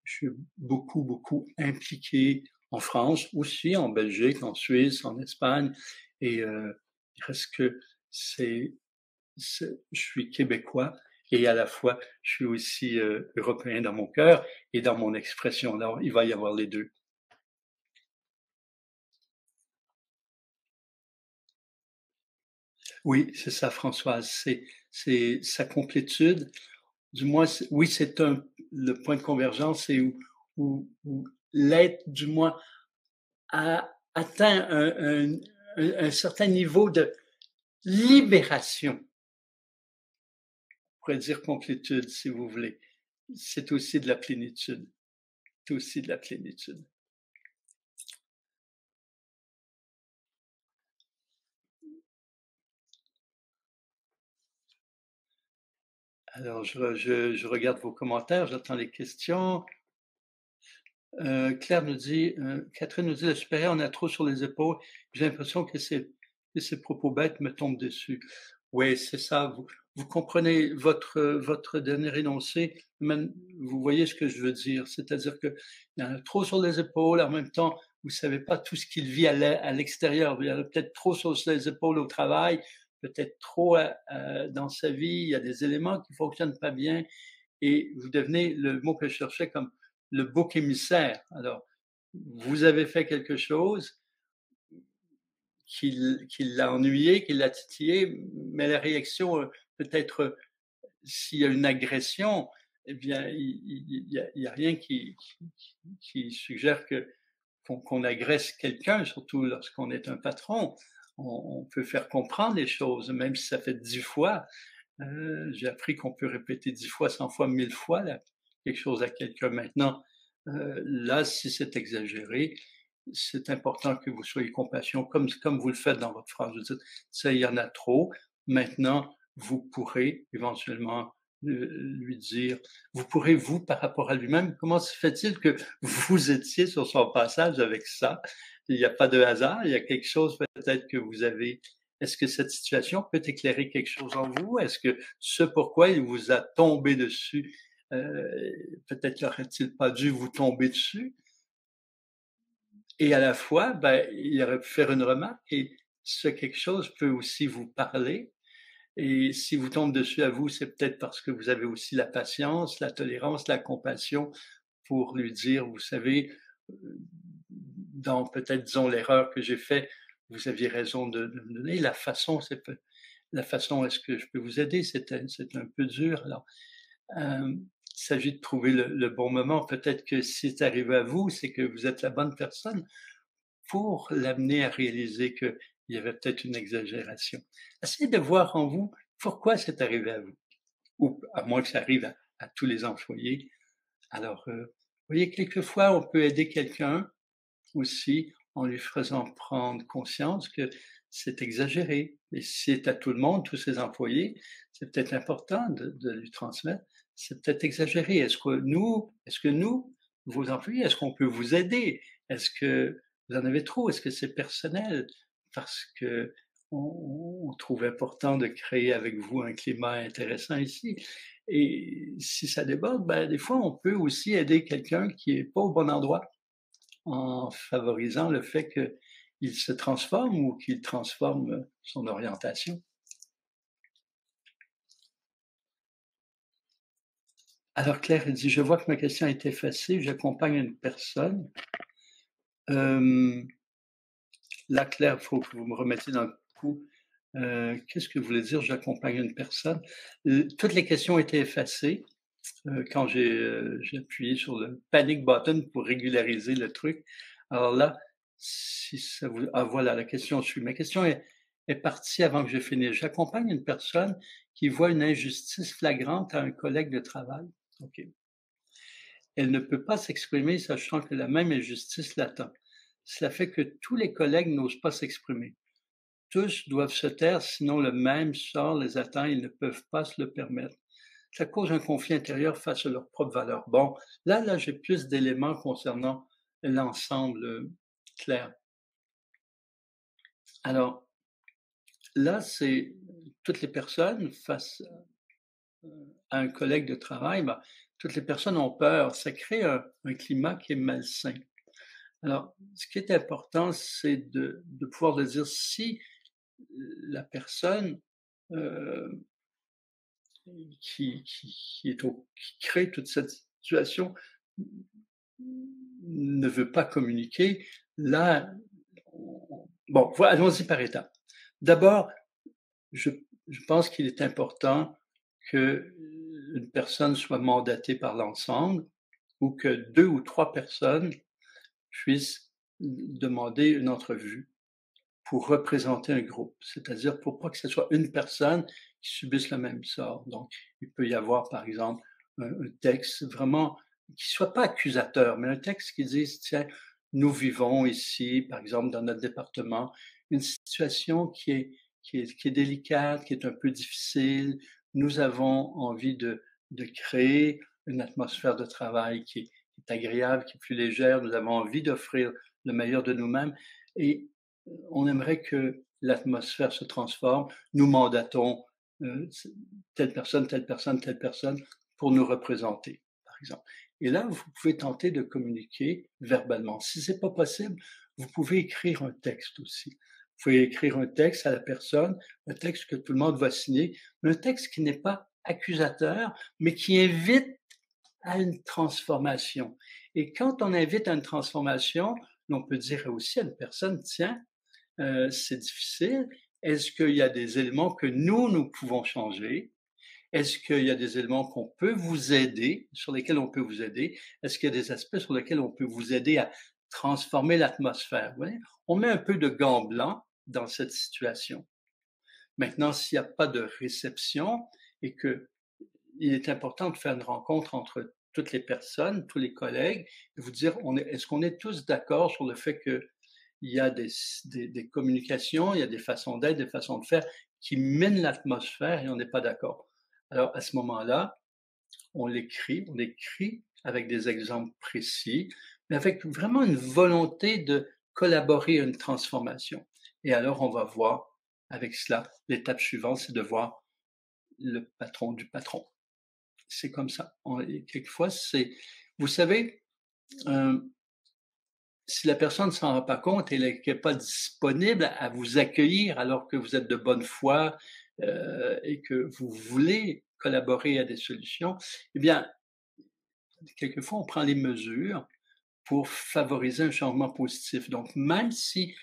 Je suis beaucoup impliqué en France, aussi en Belgique, en Suisse, en Espagne. Et il reste que je suis québécois et à la fois, je suis aussi européen dans mon cœur et dans mon expression. Alors, il va y avoir les deux. Oui, c'est ça, Françoise. C'est sa complétude. Du moins, oui, le point de convergence, c'est où l'être, du moins, a atteint un certain niveau de libération. On pourrait dire complétude, si vous voulez. C'est aussi de la plénitude. C'est aussi de la plénitude. Alors je regarde vos commentaires, j'attends les questions. Claire nous dit, Catherine nous dit: «Le supérieur en a trop sur les épaules. J'ai l'impression que ses propos bêtes me tombent dessus». Oui, c'est ça, vous comprenez votre dernier énoncé, même vous voyez ce que je veux dire. C'est-à-dire qu'il y en a trop sur les épaules, en même temps, vous savez pas tout ce qu'il vit à l'extérieur. Il y en a peut-être trop sur les épaules au travail, peut-être trop dans sa vie. Il y a des éléments qui fonctionnent pas bien et vous devenez, le mot que je cherchais, comme le bouc émissaire. Alors, vous avez fait quelque chose qui l'a ennuyé, qui l'a titillé, mais la réaction, peut-être, s'il y a une agression, eh bien, il y a rien qui suggère qu'on agresse quelqu'un, surtout lorsqu'on est un patron. On peut faire comprendre les choses, même si ça fait 10 fois. J'ai appris qu'on peut répéter 10 fois, 100 fois, 1000 fois là, quelque chose à quelqu'un. Maintenant, là, si c'est exagéré, c'est important que vous soyez compassion, comme vous le faites dans votre phrase. Vous dites: «Ça, il y en a trop». Maintenant, vous pourrez éventuellement, lui dire, vous pourrez, vous, par rapport à lui-même, comment se fait-il que vous étiez sur son passage avec ça? Il n'y a pas de hasard, il y a quelque chose peut-être que vous avez. Est-ce que cette situation peut éclairer quelque chose en vous? Est-ce que ce pourquoi il vous a tombé dessus, peut-être n'aurait-il pas dû vous tomber dessus? Et à la fois, ben, il aurait pu faire une remarque et ce quelque chose peut aussi vous parler. Et si vous tombe dessus à vous, c'est peut-être parce que vous avez aussi la patience, la tolérance, la compassion pour lui dire: «Vous savez, dans peut-être, disons, l'erreur que j'ai fait, vous aviez raison de me donner. La façon est-ce que je peux vous aider? C'est un peu dur». Alors, il s'agit de trouver le bon moment. Peut-être que si c'est arrivé à vous, c'est que vous êtes la bonne personne pour l'amener à réaliser qu'il y avait peut-être une exagération. Essayez de voir en vous pourquoi c'est arrivé à vous, ou à moins que ça arrive à tous les employés. Alors, vous voyez, quelquefois, on peut aider quelqu'un aussi en lui faisant prendre conscience que c'est exagéré. Et si c'est à tout le monde, tous ses employés, c'est peut-être important de lui transmettre. C'est peut-être exagéré. Est-ce que nous, vos employés, est-ce qu'on peut vous aider? Est-ce que vous en avez trop? Est-ce que c'est personnel? Parce que on trouve important de créer avec vous un climat intéressant ici. Et si ça déborde, ben, des fois, on peut aussi aider quelqu'un qui est pas au bon endroit en favorisant le fait qu'il se transforme ou qu'il transforme son orientation. Alors Claire, elle dit: «Je vois que ma question est effacée, j'accompagne une personne». Hem, Là, Claire, il faut que vous me remettiez dans le coup. Qu'est-ce que vous voulez dire: «J'accompagne une personne»? Toutes les questions étaient effacées, quand j'ai appuyé sur le panic button pour régulariser le truc. Alors là, si ça vous ah voilà, la question suit. Ma question est partie avant que j'ai fini. J'accompagne une personne qui voit une injustice flagrante à un collègue de travail. OK. Elle ne peut pas s'exprimer, sachant que la même injustice l'attend. Cela fait que tous les collègues n'osent pas s'exprimer. Tous doivent se taire, sinon le même sort les attend, ils ne peuvent pas se le permettre. Ça cause un conflit intérieur face à leurs propres valeurs. Bon, là, j'ai plus d'éléments concernant l'ensemble, Claire. Alors, là, c'est toutes les personnes face à un collègue de travail, ben, toutes les personnes ont peur. Ça crée un climat qui est malsain. Alors, ce qui est important, c'est de pouvoir le dire si la personne euh, qui crée toute cette situation ne veut pas communiquer. Là, bon, voilà, allons-y par étapes. D'abord, je, je pense qu'il est important que une personne soit mandatée par l'ensemble ou que 2 ou 3 personnes puissent demander une entrevue pour représenter un groupe, c'est-à-dire pour pas que ce soit une personne qui subisse le même sort. Donc, il peut y avoir, par exemple, un texte vraiment qui soit pas accusateur, mais un texte qui dise: «Tiens, nous vivons ici, par exemple, dans notre département, une situation qui est délicate, qui est un peu difficile. nous avons envie de créer une atmosphère de travail qui est agréable, qui est plus légère. Nous avons envie d'offrir le meilleur de nous-mêmes et on aimerait que l'atmosphère se transforme. Nous mandatons telle personne, telle personne, telle personne pour nous représenter, par exemple. Et là, vous pouvez tenter de communiquer verbalement. Si c'est pas possible, vous pouvez écrire un texte aussi. Vous pouvez écrire un texte à la personne, un texte que tout le monde va signer, mais un texte qui n'est pas accusateur, mais qui invite à une transformation. Et quand on invite à une transformation, on peut dire aussi à une personne, tiens, c'est difficile. Est-ce qu'il y a des éléments que nous pouvons changer? Est-ce qu'il y a des éléments qu'on peut vous aider, sur lesquels on peut vous aider? Est-ce qu'il y a des aspects sur lesquels on peut vous aider à transformer l'atmosphère? Vous voyez? On met un peu de gants blancs dans cette situation. Maintenant, s'il n'y a pas de réception et que il est important de faire une rencontre entre toutes les personnes, tous les collègues, et vous dire, est-ce qu'on est tous d'accord sur le fait qu'il y a des communications, il y a des façons d'être, des façons de faire qui minent l'atmosphère et on n'est pas d'accord. Alors, à ce moment-là, on l'écrit avec des exemples précis, mais avec vraiment une volonté de collaborer à une transformation. Et alors, on va voir avec cela, l'étape suivante, c'est de voir le patron du patron. C'est comme ça. Quelquefois, vous savez, si la personne ne s'en rend pas compte et n'est pas disponible à vous accueillir alors que vous êtes de bonne foi et que vous voulez collaborer à des solutions, eh bien, quelquefois, on prend les mesures pour favoriser un changement positif. Donc, même si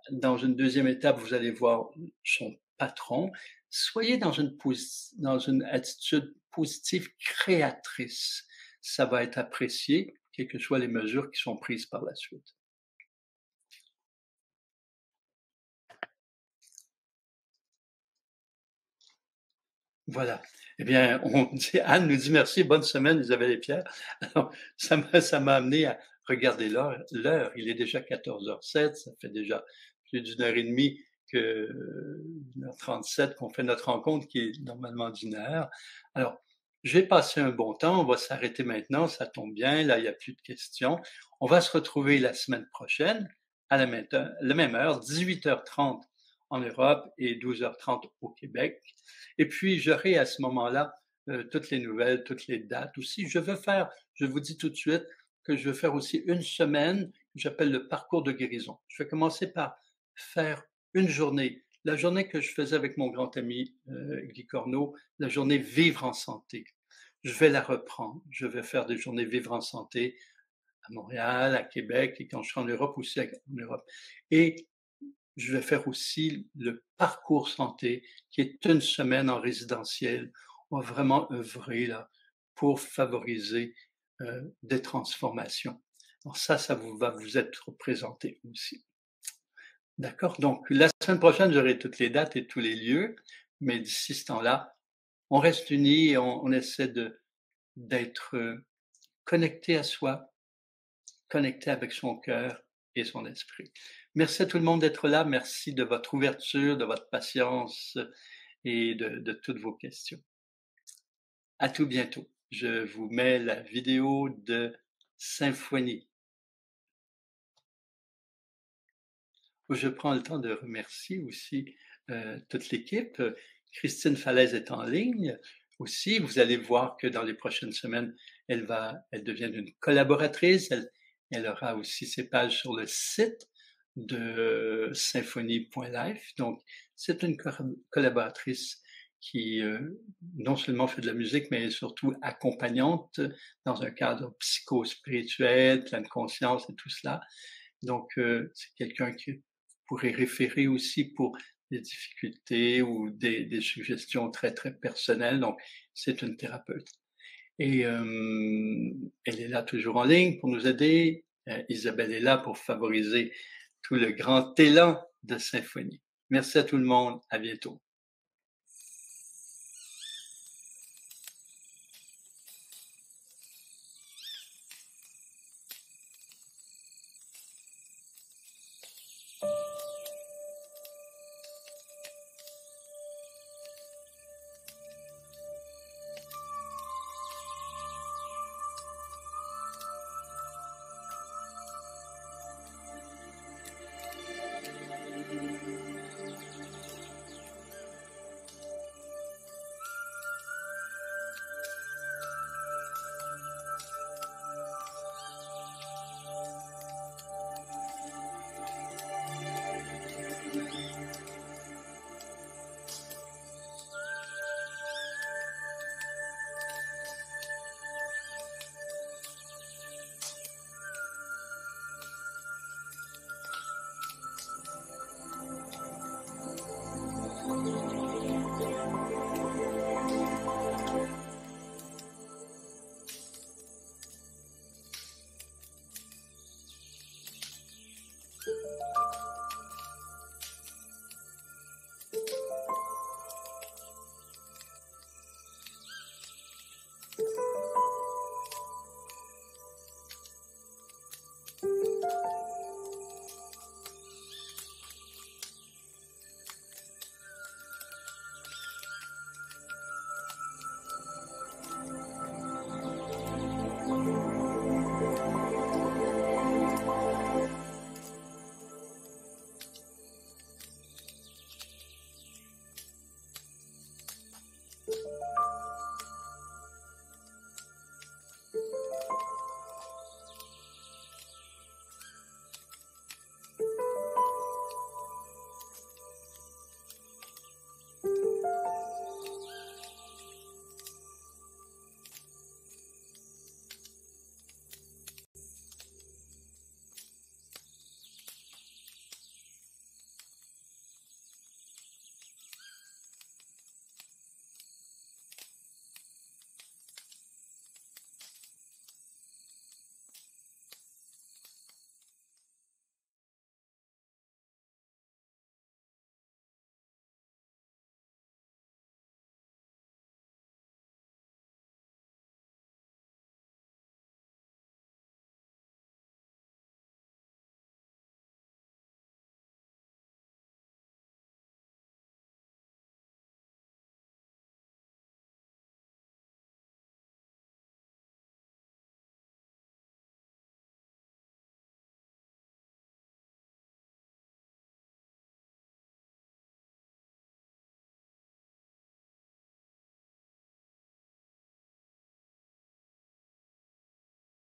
dans une deuxième étape, vous allez voir son patron, soyez dans une attitude positive créatrice. Ça va être apprécié, quelles que soient les mesures qui sont prises par la suite. Voilà. Eh bien, Anne nous dit merci, bonne semaine Isabelle et Pierre. Alors, ça m'a amené à regarder l'heure. Il est déjà 14h07, ça fait déjà plus d'une heure et demie que 1h37 qu'on fait notre rencontre qui est normalement d'une heure. Alors, j'ai passé un bon temps, on va s'arrêter maintenant, ça tombe bien, là il n'y a plus de questions. On va se retrouver la semaine prochaine à la même heure, 18h30 en Europe et 12h30 au Québec. Et puis, j'aurai à ce moment-là toutes les nouvelles, toutes les dates aussi. Je vous dis tout de suite que je veux faire aussi une semaine que j'appelle le parcours de guérison. Je vais commencer par faire une journée, la journée que je faisais avec mon grand ami Guy Corneau, la journée vivre en santé. Je vais la reprendre. Je vais faire des journées vivre en santé à Montréal, à Québec et quand je serai en Europe aussi en Europe. Et je vais faire aussi le parcours santé, qui est une semaine en résidentiel. On va vraiment œuvrer là pour favoriser des transformations. Alors ça va vous être présenté aussi. D'accord? Donc, la semaine prochaine, j'aurai toutes les dates et tous les lieux, mais d'ici ce temps-là, on reste unis et on essaie d'être connecté à soi, connecté avec son cœur et son esprit. Merci à tout le monde d'être là. Merci de votre ouverture, de votre patience et de toutes vos questions. À tout bientôt. Je vous mets la vidéo de symphonie. Je prends le temps de remercier aussi toute l'équipe. Christine Falaise est en ligne aussi. Vous allez voir que dans les prochaines semaines, elle devient une collaboratrice. Elle aura aussi ses pages sur le site de symphonie.life. Donc, c'est une collaboratrice qui non seulement fait de la musique, mais surtout accompagnante dans un cadre psycho-spirituel, plein de conscience et tout cela. Donc, c'est quelqu'un que vous pourrez référer aussi pour des difficultés ou des suggestions très, très personnelles. Donc, c'est une thérapeute. Et elle est là toujours en ligne pour nous aider. Isabelle est là pour favoriser tout le grand élan de symphonie. Merci à tout le monde. À bientôt.